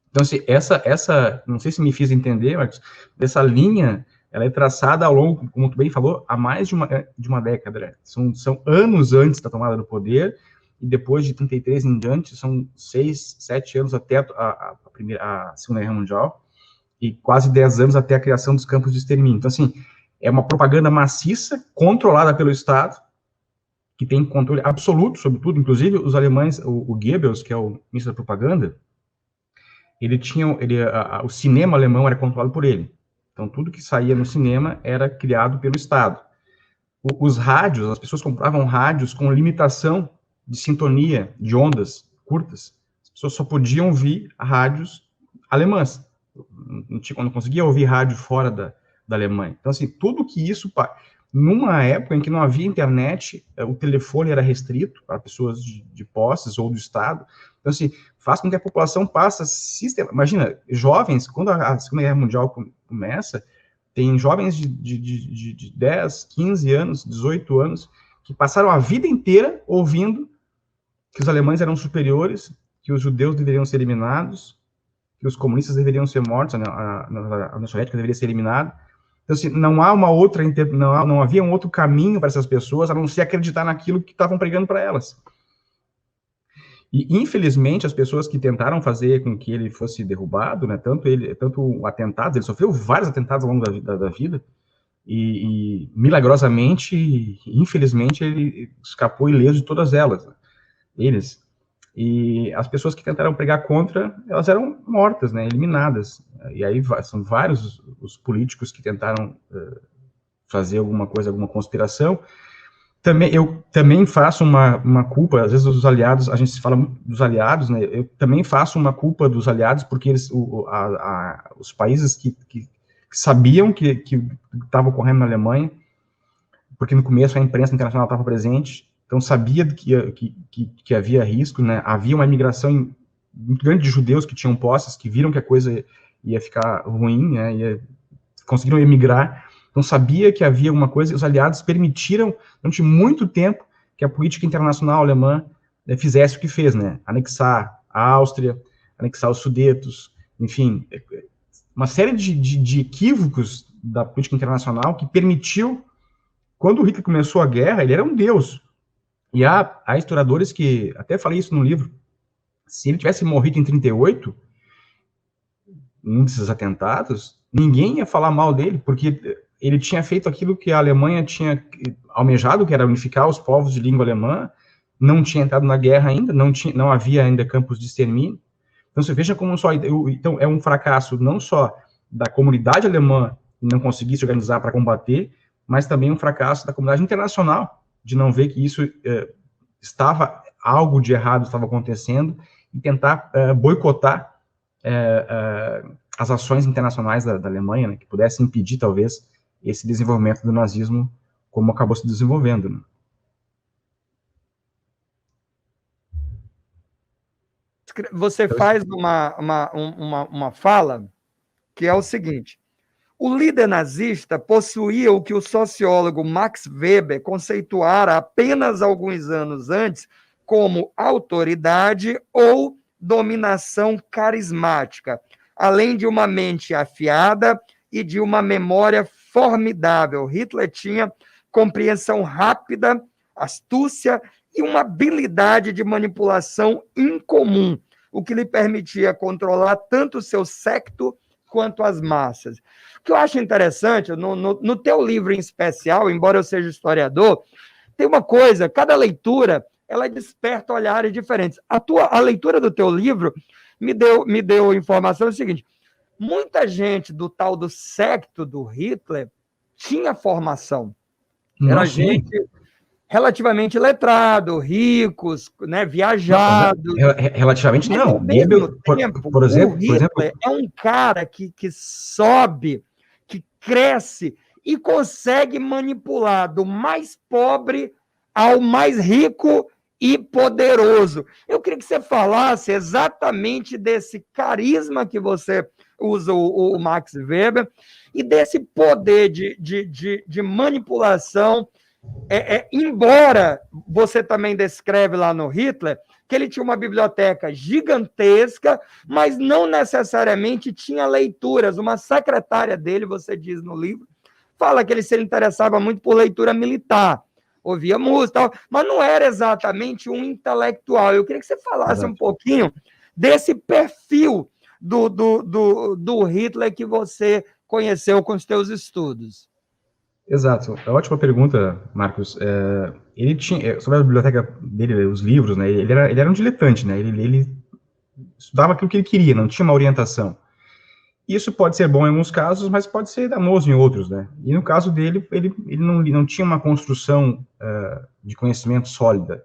Então, assim, essa, não sei se me fiz entender, Marcos, dessa linha ela é traçada ao longo, como tu bem falou, há mais de uma década. Né? São anos antes da tomada do poder, e depois de 33 em diante, são 6, 7 anos até a Segunda Guerra Mundial, e quase 10 anos até a criação dos campos de extermínio. Então, assim, é uma propaganda maciça, controlada pelo Estado, que tem controle absoluto sobre tudo, inclusive os alemães, o Goebbels, que é o ministro da propaganda, o cinema alemão era controlado por ele. Então, tudo que saía no cinema era criado pelo Estado. Os rádios, as pessoas compravam rádios com limitação de sintonia, de ondas curtas. As pessoas só podiam ouvir rádios alemãs. Não conseguia ouvir rádio fora da Alemanha. Então, assim, tudo que isso... Numa época em que não havia internet, o telefone era restrito para pessoas de posses ou do Estado. Então, assim, faz com que a população passe Imagina, jovens, quando a Segunda Guerra Mundial começa, tem jovens de 10, 15 anos, 18 anos, que passaram a vida inteira ouvindo que os alemães eram superiores, que os judeus deveriam ser eliminados, que os comunistas deveriam ser mortos, a União Soviética deveria ser eliminada. Então, assim, não havia um outro caminho para essas pessoas, a não ser acreditar naquilo que estavam pregando para elas. E, infelizmente, as pessoas que tentaram fazer com que ele fosse derrubado, né, tanto atentados, ele sofreu vários atentados ao longo da vida, e milagrosamente, infelizmente, ele escapou ileso de todas elas, né, eles. E as pessoas que tentaram pregar contra, elas eram mortas, né, eliminadas. E aí são vários os políticos que tentaram fazer alguma coisa, alguma conspiração. Eu também faço uma culpa, às vezes os aliados, a gente se fala muito dos aliados, né, eu também faço uma culpa dos aliados, porque os países que sabiam que estava ocorrendo na Alemanha, porque no começo a imprensa internacional estava presente, então sabia que havia risco, né? Havia uma imigração muito grande de judeus que tinham posses, que viram que a coisa ia ficar ruim, né? Conseguiram emigrar, então sabia que havia alguma coisa, e os aliados permitiram, durante muito tempo, que a política internacional alemã fizesse o que fez, né? Anexar a Áustria, anexar os Sudetos, enfim, uma série de equívocos da política internacional que permitiu, quando o Hitler começou a guerra, ele era um deus. E há historiadores que, até falei isso no livro, se ele tivesse morrido em 1938, num desses atentados, ninguém ia falar mal dele, porque ele tinha feito aquilo que a Alemanha tinha almejado, que era unificar os povos de língua alemã, não tinha entrado na guerra ainda, não havia ainda campos de extermínio. Então, você veja como então, é um fracasso não só da comunidade alemã não conseguir se organizar para combater, mas também um fracasso da comunidade internacional, de não ver que isso algo de errado estava acontecendo, e tentar boicotar as ações internacionais da Alemanha, né, que pudessem impedir, talvez, esse desenvolvimento do nazismo como acabou se desenvolvendo. Né? Você faz uma fala que é o seguinte: o líder nazista possuía o que o sociólogo Max Weber conceituara apenas alguns anos antes como autoridade ou dominação carismática, além de uma mente afiada e de uma memória formidável. Hitler tinha compreensão rápida, astúcia e uma habilidade de manipulação incomum, o que lhe permitia controlar tanto o seu séquito quanto as massas. O que eu acho interessante, no teu livro em especial, embora eu seja historiador, tem uma coisa, cada leitura, ela desperta olhares diferentes. A leitura do teu livro me deu informação seguinte: muita gente do tal do séquito do Hitler tinha formação. Era gente relativamente letrado, ricos, né, viajados. Relativamente não. Ao mesmo tempo, por exemplo, é um cara que sobe, que cresce e consegue manipular do mais pobre ao mais rico e poderoso. Eu queria que você falasse exatamente desse carisma que você usa o Max Weber e desse poder de manipulação. Embora você também descreve lá no Hitler que ele tinha uma biblioteca gigantesca, mas não necessariamente tinha leituras. Uma secretária dele, você diz no livro, fala que ele se interessava muito por leitura militar, ouvia música, tal, mas não era exatamente um intelectual. Eu queria que você falasse um pouquinho desse perfil do Hitler que você conheceu com os seus estudos. Exato. É uma ótima pergunta, Marcos. Ele tinha, sobre a biblioteca dele, os livros, né, ele era um diletante, né, ele estudava aquilo que ele queria, não tinha uma orientação. Isso pode ser bom em alguns casos, mas pode ser danoso em outros, né? E no caso dele, ele não tinha uma construção de conhecimento sólida.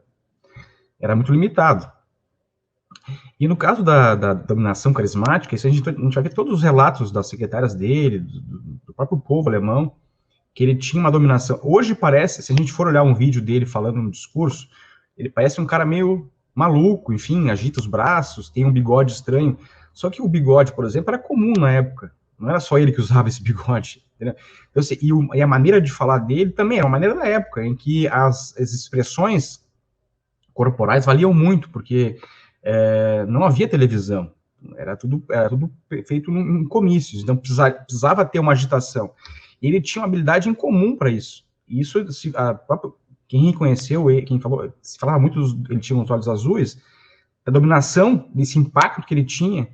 Era muito limitado. E no caso da dominação carismática, isso a gente vai ver todos os relatos das secretárias dele, do próprio povo alemão, que ele tinha uma dominação. Hoje parece, se a gente for olhar um vídeo dele falando no discurso, ele parece um cara meio maluco, enfim, agita os braços, tem um bigode estranho. Só que o bigode, por exemplo, era comum na época. Não era só ele que usava esse bigode. Entendeu? Então, assim, e a maneira de falar dele também era uma maneira da época, em que as expressões corporais valiam muito, porque não havia televisão. Era tudo feito em comícios, então precisava ter uma agitação. E ele tinha uma habilidade em comum para isso. E isso, quem reconheceu, quem falou, se falava muito, ele tinha os olhos azuis, a dominação, desse impacto que ele tinha.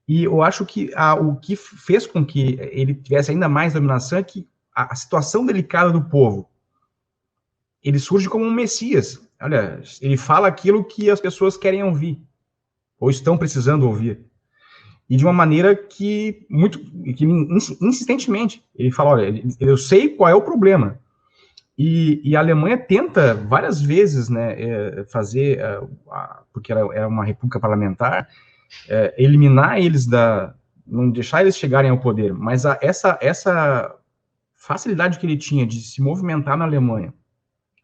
E eu acho que o que fez com que ele tivesse ainda mais dominação é que a situação delicada do povo. Ele surge como um messias. Olha, ele fala aquilo que as pessoas querem ouvir, ou estão precisando ouvir. E de uma maneira que insistentemente, ele fala, olha, eu sei qual é o problema. E a Alemanha tenta várias vezes, né, fazer, porque era uma república parlamentar, eliminar eles não deixar eles chegarem ao poder, mas essa facilidade que ele tinha de se movimentar na Alemanha,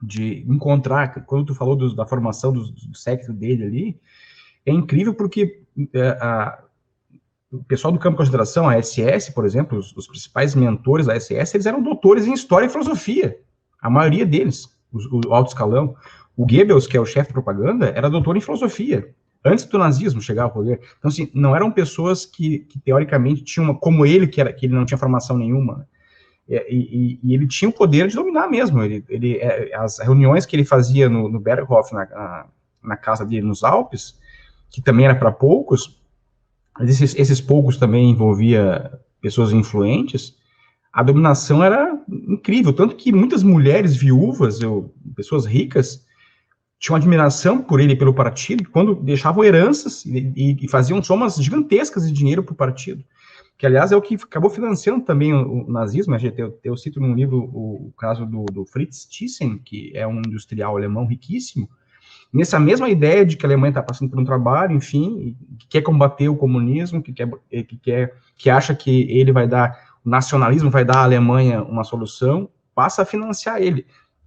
de encontrar, quando tu falou da formação do séquito dele ali, é incrível porque o pessoal do campo de concentração, a SS, por exemplo, os principais mentores da SS, eles eram doutores em História e Filosofia, a maioria deles, o alto escalão. O Goebbels, que é o chefe de propaganda, era doutor em Filosofia, antes do nazismo chegar ao poder. Então, assim, não eram pessoas que teoricamente tinham, como ele, que ele não tinha formação nenhuma, e ele tinha o poder de dominar mesmo. As reuniões que ele fazia no Berghof, na casa dele nos Alpes, que também era para poucos, esses poucos também envolvia pessoas influentes, a dominação era incrível, tanto que muitas mulheres viúvas, pessoas ricas, tinham admiração por ele e pelo partido, quando deixavam heranças e faziam somas gigantescas de dinheiro para o partido, que, aliás, é o que acabou financiando também o nazismo. Eu cito num livro o caso do Fritz Thyssen, que é um industrial alemão riquíssimo, nessa mesma ideia de que a Alemanha está passando por um trabalho, enfim, que quer combater o comunismo, que acha que o nacionalismo vai dar à Alemanha uma solução, passa a financiar ele.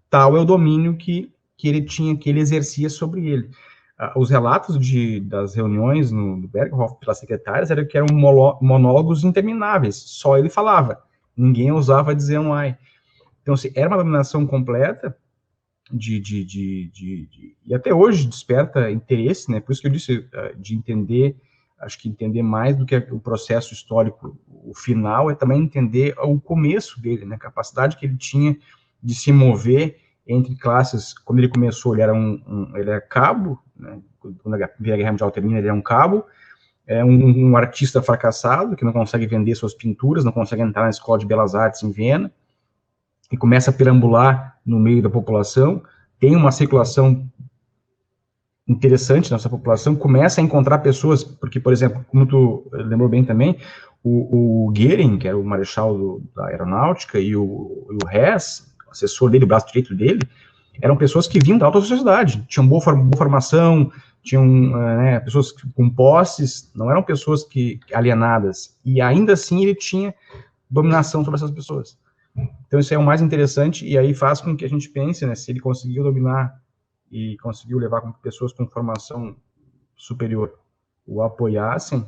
Tal é o domínio que ele exercia sobre ele. Os relatos das reuniões no Berghof pelas secretárias que eram monólogos intermináveis, só ele falava, ninguém ousava dizer um ai. Então, assim, era uma dominação completa, e até hoje desperta interesse, né? Por isso que eu disse de entender, acho que entender mais do que o processo histórico, o final, é também entender o começo dele, né? A capacidade que ele tinha de se mover entre classes. Quando ele começou, ele era cabo, né? Quando a Primeira Guerra Mundial termina, ele é um cabo, um artista fracassado, que não consegue vender suas pinturas, não consegue entrar na Escola de Belas Artes em Viena, e começa a perambular no meio da população, tem uma circulação interessante nessa população, começa a encontrar pessoas, porque, por exemplo, como tu lembrou bem também, o Goering, que era o marechal da aeronáutica, e o Hess, o assessor dele, o braço direito dele, eram pessoas que vinham da alta sociedade, tinham boa formação, tinham pessoas com posses, não eram pessoas alienadas, e ainda assim ele tinha dominação sobre essas pessoas. Então, isso é o mais interessante, e aí faz com que a gente pense, né, se ele conseguiu dominar e conseguiu levar com que pessoas com formação superior o apoiassem,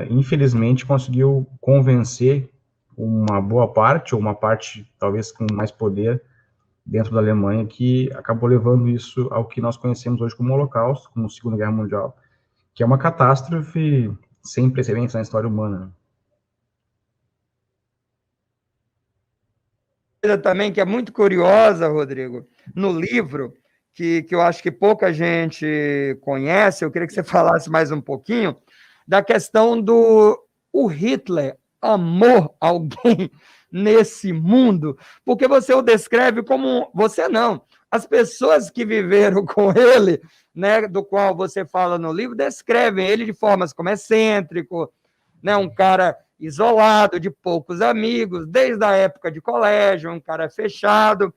infelizmente conseguiu convencer uma boa parte, ou uma parte talvez com mais poder dentro da Alemanha, que acabou levando isso ao que nós conhecemos hoje como Holocausto, como Segunda Guerra Mundial, que é uma catástrofe sem precedentes na história humana. coisa também que é muito curiosa, Rodrigo, no livro, que eu acho que pouca gente conhece, eu queria que você falasse mais um pouquinho, da questão do o Hitler amou alguém nesse mundo, porque você o descreve como, você não, as pessoas que viveram com ele, né, do qual você fala no livro, descrevem ele de formas como excêntrico, né, um cara isolado, de poucos amigos, desde a época de colégio, um cara fechado.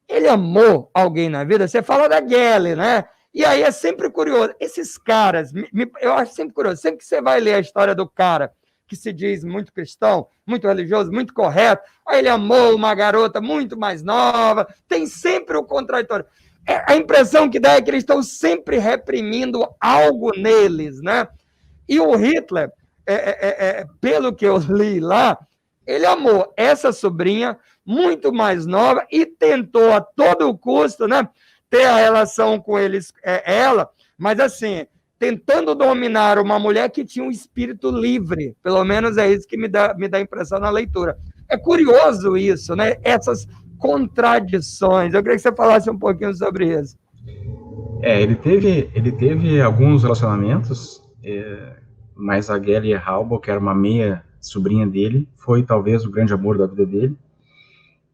Ele amou alguém na vida? Você fala da Gelle, né? E aí é sempre curioso. Esses caras, eu acho sempre curioso, sempre que você vai ler a história do cara que se diz muito cristão, muito religioso, muito correto, aí ele amou uma garota muito mais nova, tem sempre o contraditório. A impressão que dá é que eles estão sempre reprimindo algo neles, né? E o Hitler, pelo que eu li lá, ele amou essa sobrinha muito mais nova e tentou a todo custo, né, ter a relação com eles, ela, mas assim, tentando dominar uma mulher que tinha um espírito livre, pelo menos é isso que me dá impressão na leitura. É curioso isso, né, essas contradições. Eu queria que você falasse um pouquinho sobre isso. Ele teve alguns relacionamentos, mas a Gelle Halbo, que era uma meia sobrinha dele, foi talvez o grande amor da vida dele.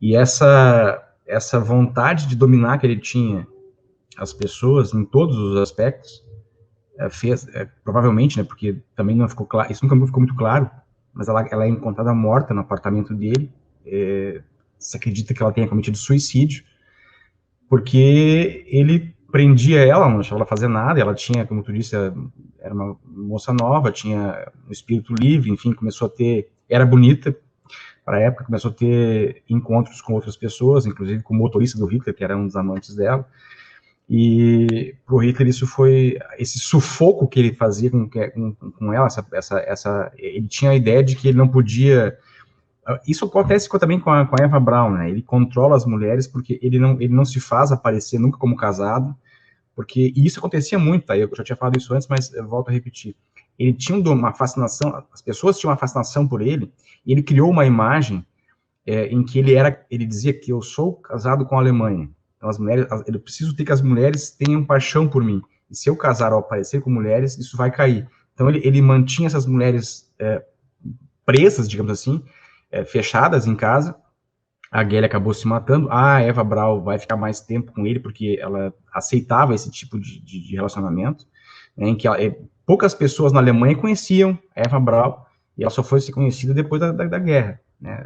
E essa vontade de dominar que ele tinha as pessoas em todos os aspectos, fez, provavelmente, né, porque também não ficou claro, isso nunca ficou muito claro, mas ela é encontrada morta no apartamento dele, se acredita que ela tenha cometido suicídio, porque ele prendia ela, não deixava ela fazer nada, ela tinha, como tu disse, era uma moça nova, tinha um espírito livre, enfim, começou a ter, era bonita, para a época, começou a ter encontros com outras pessoas, inclusive com o motorista do Hitler, que era um dos amantes dela, e para o Hitler isso foi, esse sufoco que ele fazia com ela, ele tinha a ideia de que ele não podia, isso acontece também com a Eva Braun, né, ele controla as mulheres porque ele não se faz aparecer nunca como casado, porque, e isso acontecia muito, tá? Eu já tinha falado isso antes, mas eu volto a repetir. Ele tinha uma fascinação, as pessoas tinham uma fascinação por ele, e ele criou uma imagem em que ele dizia que eu sou casado com a Alemanha, então as mulheres, eu preciso ter que as mulheres tenham paixão por mim, e se eu casar ou aparecer com mulheres, isso vai cair. Então ele mantinha essas mulheres presas, digamos assim, fechadas em casa. A Gelle acabou se matando, a Eva Braun vai ficar mais tempo com ele, porque ela aceitava esse tipo de relacionamento, né, em que poucas pessoas na Alemanha conheciam a Eva Braun, e ela só foi ser conhecida depois da guerra, né,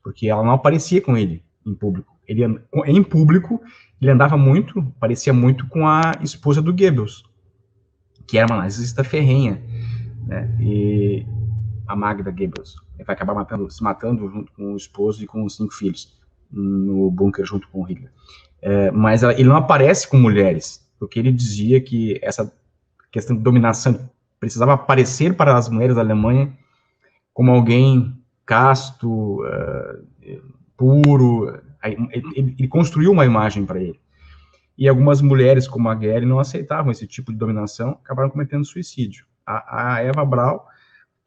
porque ela não aparecia com ele em público. Em público, ele andava muito, parecia muito com a esposa do Goebbels, que era uma nazista ferrenha, né, e a Magda Goebbels. Ele vai acabar se matando junto com o esposo e com os 5 filhos no bunker junto com o Hitler. Mas ele não aparece com mulheres, porque ele dizia que essa questão de dominação precisava aparecer para as mulheres da Alemanha como alguém casto, puro. Ele construiu uma imagem para ele. E algumas mulheres, como a Gelle, não aceitavam esse tipo de dominação, acabaram cometendo suicídio. A Eva Braun,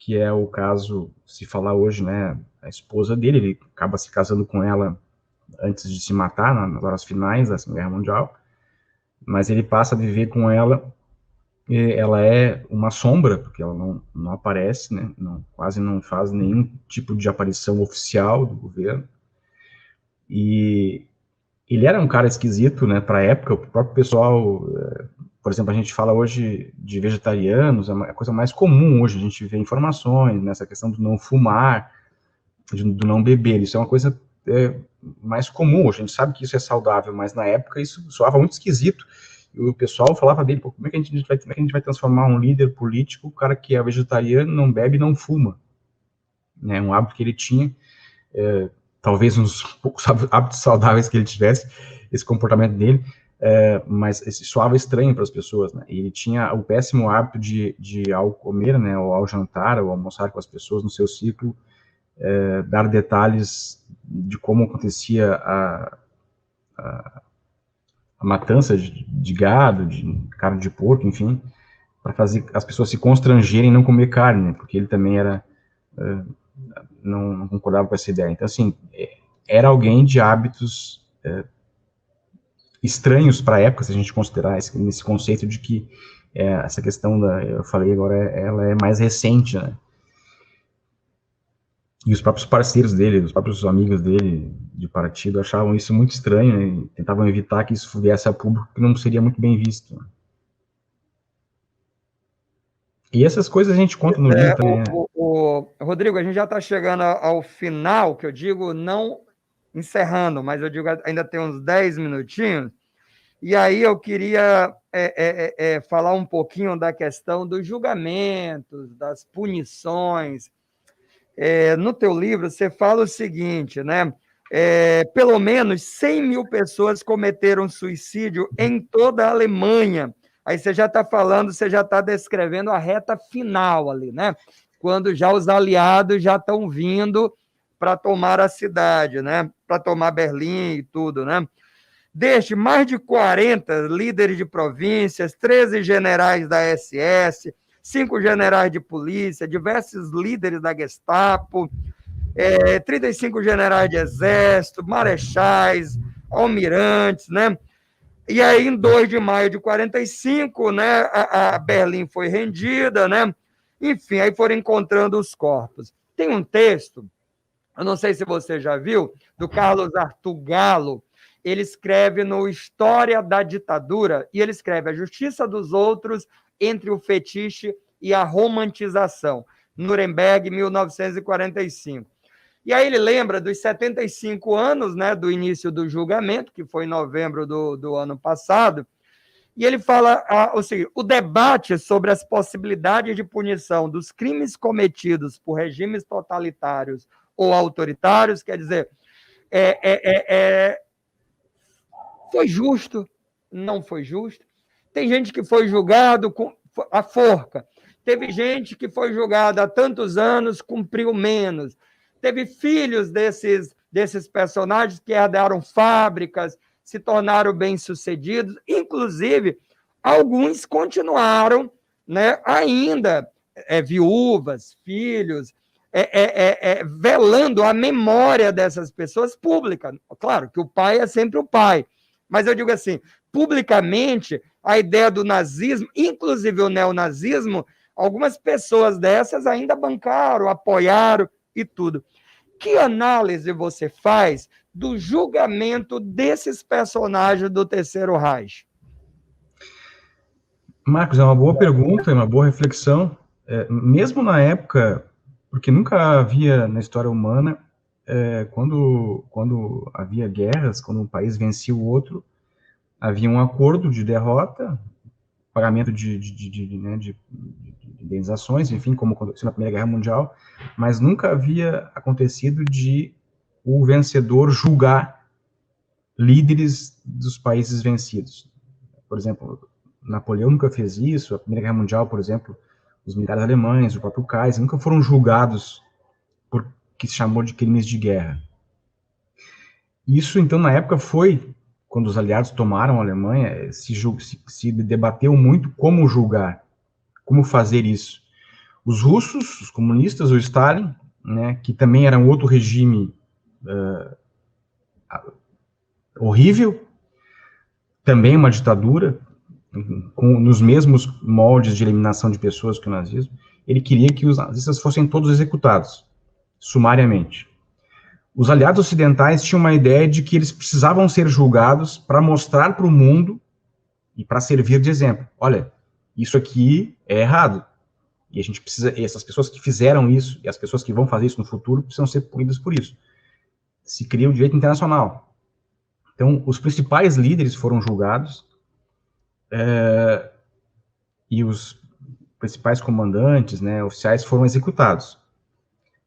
que é o caso, se falar hoje, né, a esposa dele, ele acaba se casando com ela antes de se matar, nas horas finais da Segunda Guerra Mundial, mas ele passa a viver com ela, e ela é uma sombra, porque ela não aparece, né, quase não faz nenhum tipo de aparição oficial do governo, e ele era um cara esquisito, né, para a época, o próprio pessoal, por exemplo, a gente fala hoje de vegetarianos, é a coisa mais comum hoje, a gente vê informações nessa questão do não fumar, do não beber, isso é uma coisa mais comum, a gente sabe que isso é saudável, mas na época isso soava muito esquisito, e o pessoal falava dele, como é que a gente vai transformar um líder político, o cara que é vegetariano, não bebe, não fuma, né, um hábito que ele tinha, talvez uns poucos hábitos saudáveis que ele tivesse, esse comportamento dele, mas soava estranho para as pessoas, né? Ele tinha o péssimo hábito de ao comer, né, ou ao jantar, ou almoçar com as pessoas no seu ciclo, dar detalhes de como acontecia a matança de gado, de carne de porco, enfim, para fazer as pessoas se constrangerem em não comer carne, né? Porque ele também era não concordava com essa ideia. Então, assim, era alguém de hábitos estranhos para a época, se a gente considerar nesse conceito de que essa questão eu falei agora, ela é mais recente, né? E os próprios parceiros dele, os próprios amigos dele de partido achavam isso muito estranho, né? E tentavam evitar que isso viesse a público, que não seria muito bem visto, né? E essas coisas a gente conta no livro também, né? Rodrigo, a gente já está chegando ao final, que eu digo não encerrando, mas eu digo ainda tem uns 10 minutinhos, e aí eu queria falar um pouquinho da questão dos julgamentos, das punições. No teu livro, você fala o seguinte, né? Pelo menos 100 mil pessoas cometeram suicídio em toda a Alemanha. Aí você já está falando, você já está descrevendo a reta final ali, né? Quando já os aliados já estão vindo para tomar a cidade, né? Para tomar Berlim e tudo, né? Deste, mais de 40 líderes de províncias, 13 generais da SS, 5 generais de polícia, diversos líderes da Gestapo, 35 generais de exército, marechais, almirantes, né? E aí, em 2 de maio de 45, né, a Berlim foi rendida, né? Enfim, aí foram encontrando os corpos. Tem um texto, eu não sei se você já viu, do Carlos Arthur Galo. Ele escreve no História da Ditadura, e ele escreve a justiça dos outros entre o fetiche e a romantização, Nuremberg, 1945. E aí ele lembra dos 75 anos, né, do início do julgamento, que foi em novembro do ano passado, e ele fala o seguinte: o debate sobre as possibilidades de punição dos crimes cometidos por regimes totalitários ou autoritários, quer dizer, foi justo, não foi justo. Tem gente que foi julgado com a forca. Teve gente que foi julgada há tantos anos, cumpriu menos. Teve filhos desses personagens que herdaram fábricas, se tornaram bem-sucedidos. Inclusive, alguns continuaram, né, ainda viúvas, filhos, velando a memória dessas pessoas pública. Claro que o pai é sempre o pai, mas eu digo assim, publicamente, a ideia do nazismo, inclusive o neonazismo, algumas pessoas dessas ainda bancaram, apoiaram e tudo. Que análise você faz do julgamento desses personagens do Terceiro Reich? Marcos, é uma boa pergunta, é uma boa reflexão. Mesmo na época, porque nunca havia na história humana, quando havia guerras, quando um país vencia o outro, havia um acordo de derrota, pagamento de indenizações, enfim, como aconteceu na Primeira Guerra Mundial, mas nunca havia acontecido de o vencedor julgar líderes dos países vencidos. Por exemplo, Napoleão nunca fez isso, a Primeira Guerra Mundial, por exemplo, os militares alemães, o próprio Kaiser, nunca foram julgados por que se chamou de crimes de guerra. Isso, então, na época foi, quando os aliados tomaram a Alemanha, se debateu muito como julgar, como fazer isso. Os russos, os comunistas, o Stalin, né, que também era um outro regime horrível, também uma ditadura, nos mesmos moldes de eliminação de pessoas que o nazismo, ele queria que os nazistas fossem todos executados, sumariamente. Os aliados ocidentais tinham uma ideia de que eles precisavam ser julgados para mostrar para o mundo e para servir de exemplo. Olha, isso aqui é errado. E a gente precisa, essas pessoas que fizeram isso, e as pessoas que vão fazer isso no futuro, precisam ser punidas por isso. Se cria o direito internacional. Então, os principais líderes foram julgados, e os principais comandantes, né, oficiais, foram executados.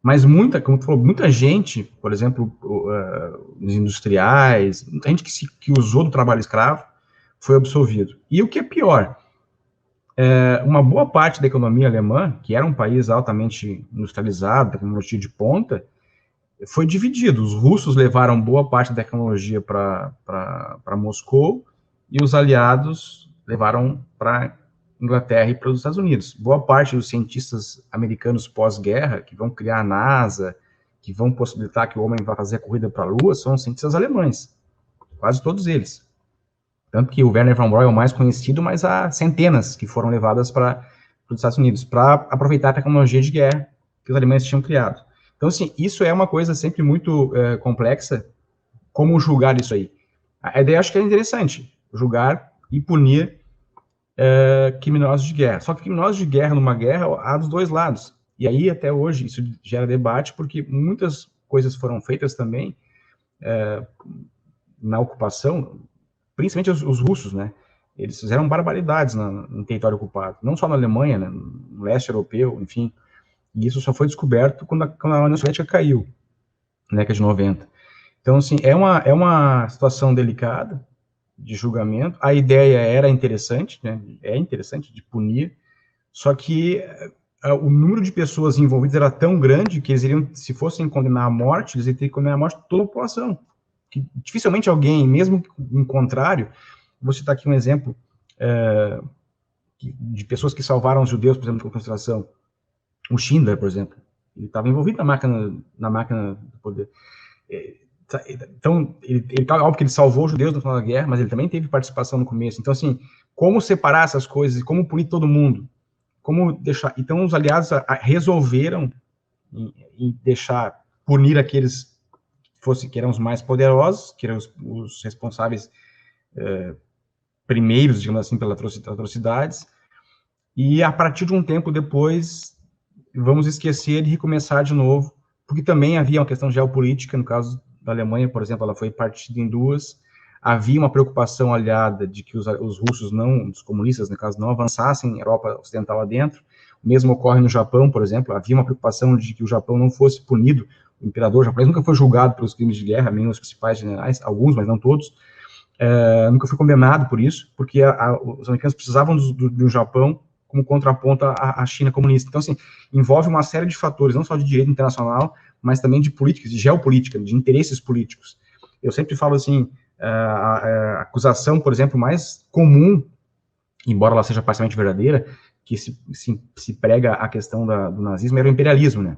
Mas como tu falou, muita gente, por exemplo, os industriais, muita gente que usou do trabalho escravo, foi absolvido. E o que é pior, uma boa parte da economia alemã, que era um país altamente industrializado, tecnologia de ponta, foi dividido. Os russos levaram boa parte da tecnologia para Moscou, e os aliados levaram para Inglaterra e para os Estados Unidos. Boa parte dos cientistas americanos pós-guerra, que vão criar a NASA, que vão possibilitar que o homem vá fazer a corrida para a Lua, são cientistas alemães, quase todos eles. Tanto que o Wernher von Braun é o mais conhecido, mas há centenas que foram levadas para os Estados Unidos, para aproveitar a tecnologia de guerra que os alemães tinham criado. Então, assim, isso é uma coisa sempre muito complexa, como julgar isso aí. A ideia acho que é interessante, julgar e punir criminosos de guerra. Só que criminosos de guerra numa guerra há dos dois lados. E aí, até hoje, isso gera debate, porque muitas coisas foram feitas também na ocupação, principalmente os russos, né? Eles fizeram barbaridades no território ocupado, não só na Alemanha, né, no leste europeu, enfim. E isso só foi descoberto quando a União Soviética caiu, na década de 90. Então, assim, é uma situação delicada de julgamento. A ideia era interessante, né? É interessante de punir, só que o número de pessoas envolvidas era tão grande que eles iriam, se fossem condenar à morte, eles iriam ter que condenar à morte toda a população. Que dificilmente alguém, mesmo em contrário, vou citar aqui um exemplo de pessoas que salvaram os judeus, por exemplo, da concentração. O Schindler, por exemplo, ele estava envolvido na máquina do poder. Então, óbvio que ele salvou os judeus no final da guerra, mas ele também teve participação no começo. Então, assim, como separar essas coisas e como punir todo mundo? Como deixar? Então, os aliados resolveram em deixar punir aqueles que eram os mais poderosos, que eram os responsáveis primeiros, digamos assim, pelas atrocidades, e a partir de um tempo depois, vamos esquecer e recomeçar de novo, porque também havia uma questão geopolítica, no caso da Alemanha, por exemplo, ela foi partida em duas, havia uma preocupação aliada de que os russos os comunistas, no caso, não avançassem Europa Ocidental adentro. O mesmo ocorre no Japão, por exemplo, havia uma preocupação de que o Japão não fosse punido. O imperador japonês nunca foi julgado pelos crimes de guerra, nem os principais generais, alguns, mas não todos, nunca foi condenado por isso, porque os americanos precisavam do Japão como contraponto à China comunista. Então, assim, envolve uma série de fatores, não só de direito internacional, mas também de política, de geopolítica, de interesses políticos. Eu sempre falo assim, a acusação, por exemplo, mais comum, embora ela seja parcialmente verdadeira, que se prega a questão do nazismo, era o imperialismo, né?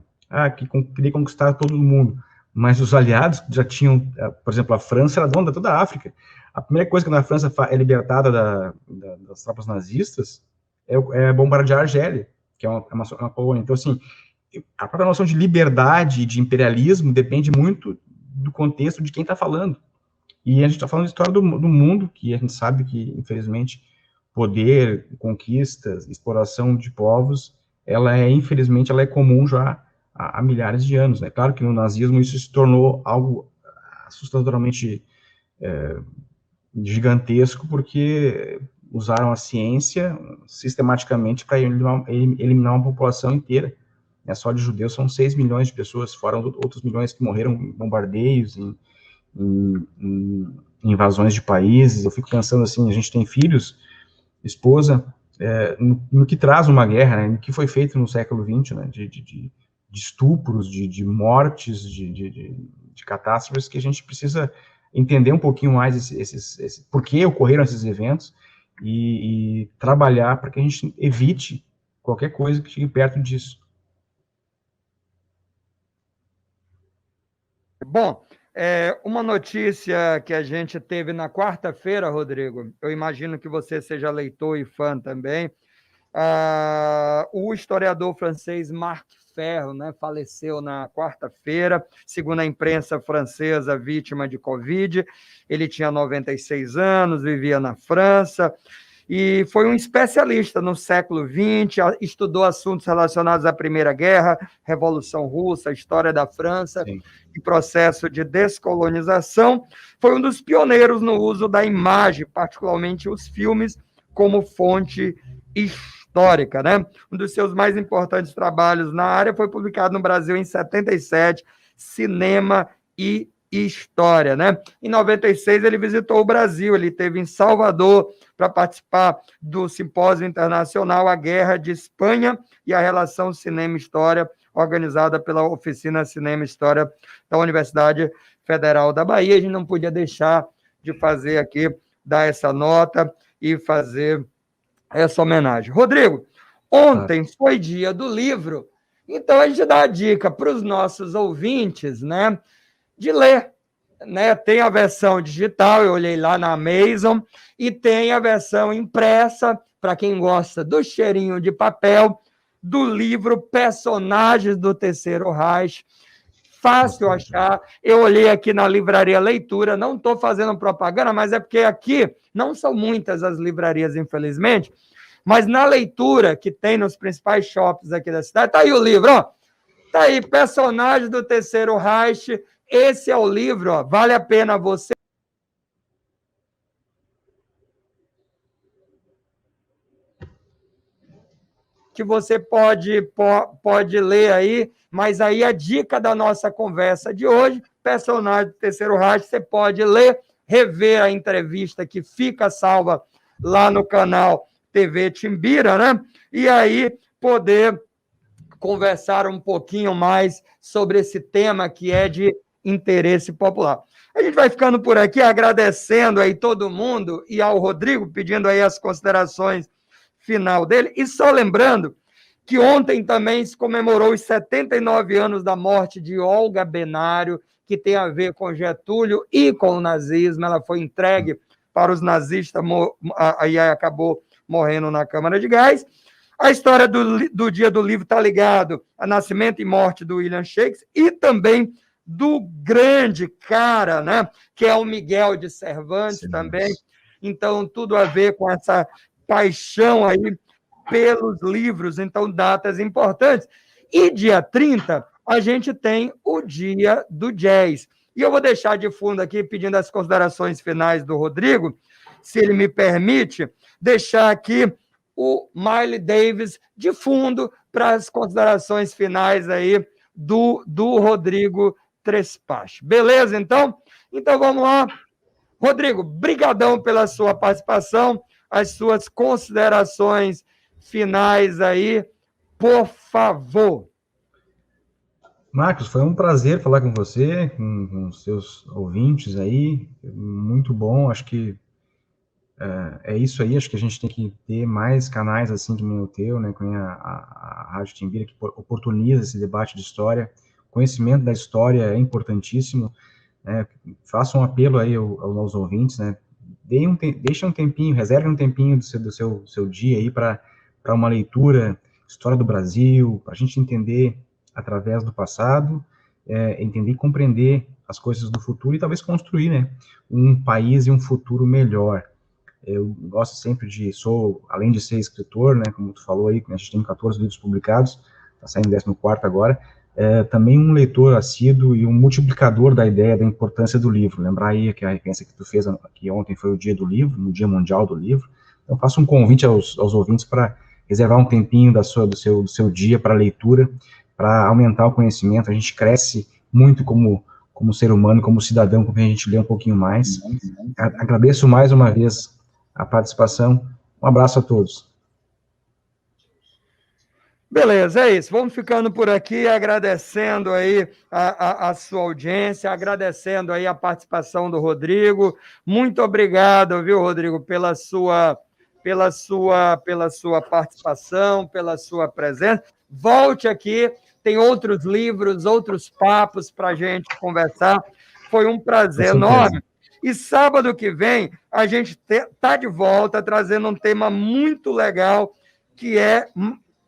Que queria conquistar todo mundo. Mas os aliados já tinham, por exemplo, a França era dona de toda a África. A primeira coisa que a França é libertada das tropas nazistas é bombardear a Argélia, que é uma colônia. Então, assim, a própria noção de liberdade e de imperialismo depende muito do contexto de quem está falando. E a gente está falando de história do mundo, que a gente sabe que, infelizmente, poder, conquistas, exploração de povos, infelizmente, ela é comum já há milhares de anos. É claro que no nazismo isso se tornou algo assustadoramente gigantesco, porque usaram a ciência sistematicamente para eliminar uma população inteira. Só de judeus são 6 milhões de pessoas, fora outros milhões que morreram em bombardeios, em invasões de países. Eu fico pensando assim, a gente tem filhos, esposa, no que traz uma guerra, né, no que foi feito no século XX, né, de estupros, de mortes, de catástrofes, que a gente precisa entender um pouquinho mais por que ocorreram esses eventos e trabalhar para que a gente evite qualquer coisa que chegue perto disso. Bom, uma notícia que a gente teve na quarta-feira, Rodrigo, eu imagino que você seja leitor e fã também, o historiador francês Marc Ferro, né, faleceu na quarta-feira, segundo a imprensa francesa, vítima de Covid. Ele tinha 96 anos, vivia na França, e foi um especialista no século XX, estudou assuntos relacionados à Primeira Guerra, Revolução Russa, história da França, sim, e processo de descolonização. Foi um dos pioneiros no uso da imagem, particularmente os filmes, como fonte histórica, né? Um dos seus mais importantes trabalhos na área foi publicado no Brasil em 77, Cinema e História, né? Em 96 ele visitou o Brasil, ele esteve em Salvador para participar do Simpósio Internacional A Guerra de Espanha e a Relação Cinema-História, organizada pela Oficina Cinema e História da Universidade Federal da Bahia. A gente não podia deixar de fazer aqui, dar essa nota e fazer essa homenagem. Rodrigo, ontem foi dia do livro, então a gente dá a dica para os nossos ouvintes, né, de ler. Né? Tem a versão digital, eu olhei lá na Amazon, e tem a versão impressa, para quem gosta do cheirinho de papel, do livro Personagens do Terceiro Reich. Fácil achar. Eu olhei aqui na Livraria Leitura, não estou fazendo propaganda, mas é porque aqui não são muitas as livrarias, infelizmente, mas na Leitura, que tem nos principais shoppings aqui da cidade, está aí o livro, ó. Está aí, Personagens do Terceiro Reich. Esse é o livro, ó. Vale a pena você que você pode ler aí, mas aí a dica da nossa conversa de hoje, Personagem do Terceiro Reich, você pode ler, rever a entrevista que fica salva lá no canal TV Timbira, né? E aí poder conversar um pouquinho mais sobre esse tema que é de interesse popular. A gente vai ficando por aqui, agradecendo aí todo mundo e ao Rodrigo, pedindo aí as considerações final dele, e só lembrando que ontem também se comemorou os 79 anos da morte de Olga Benário, que tem a ver com Getúlio e com o nazismo. Ela foi entregue para os nazistas e acabou morrendo na Câmara de Gás. A história do Dia do Livro está ligado a nascimento e morte do William Shakespeare e também do grande cara, né, que é o Miguel de Cervantes. Sim, também. Então, tudo a ver com essa paixão aí pelos livros, então datas importantes. E dia 30, a gente tem o Dia do Jazz. E eu vou deixar de fundo aqui, pedindo as considerações finais do Rodrigo, se ele me permite, deixar aqui o Miles Davis de fundo para as considerações finais aí do Rodrigo Trespache. Beleza, então? Então vamos lá. Rodrigo, brigadão pela sua participação, as suas considerações finais aí, por favor. Marcos, foi um prazer falar com você, com os seus ouvintes aí, muito bom, acho que é isso aí, acho que a gente tem que ter mais canais assim que nem o teu, né, com a Rádio Timbira, que oportuniza esse debate de história. Conhecimento da história é importantíssimo, né? Faça um apelo aí aos ouvintes, né? Deixa um tempinho, reserve um tempinho do seu dia aí para uma leitura, história do Brasil, para a gente entender através do passado, entender e compreender as coisas do futuro e talvez construir, né, um país e um futuro melhor. Eu gosto sempre além de ser escritor, né, como tu falou aí, a gente tem 14 livros publicados, está saindo 14º agora, também um leitor assíduo e um multiplicador da ideia da importância do livro. Lembrar aí que a referência que tu fez, que ontem foi o Dia do Livro, no Dia Mundial do Livro. Então, faço um convite aos ouvintes para reservar um tempinho do seu dia para leitura, para aumentar o conhecimento. A gente cresce muito como ser humano, como cidadão, quando a gente lê um pouquinho mais. Agradeço mais uma vez a participação. Um abraço a todos. Beleza, é isso. Vamos ficando por aqui, agradecendo aí a sua audiência, agradecendo aí a participação do Rodrigo. Muito obrigado, viu, Rodrigo, pela sua participação, pela sua presença. Volte aqui, tem outros livros, outros papos para a gente conversar. Foi um prazer enorme. E sábado que vem, a gente está de volta trazendo um tema muito legal, que é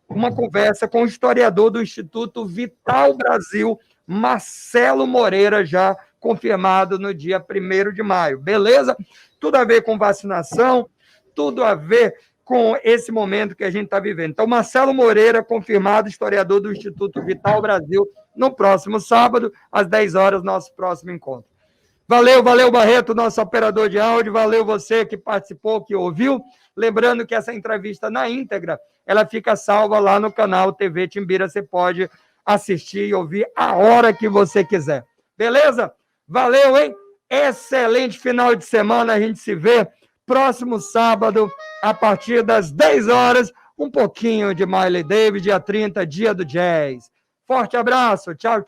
uma conversa com o historiador do Instituto Vital Brasil, Marcelo Moreira, já confirmado no dia 1º de maio. Beleza? Tudo a ver com vacinação, tudo a ver com esse momento que a gente está vivendo. Então, Marcelo Moreira, confirmado, historiador do Instituto Vital Brasil, no próximo sábado, às 10 horas, nosso próximo encontro. Valeu, Barreto, nosso operador de áudio, valeu você que participou, que ouviu. Lembrando que essa entrevista na íntegra, ela fica salva lá no canal TV Timbira, você pode assistir e ouvir a hora que você quiser. Beleza? Valeu, hein? Excelente final de semana, a gente se vê próximo sábado, a partir das 10 horas, um pouquinho de Miles Davis, dia 30, Dia do Jazz. Forte abraço, tchau, tchau.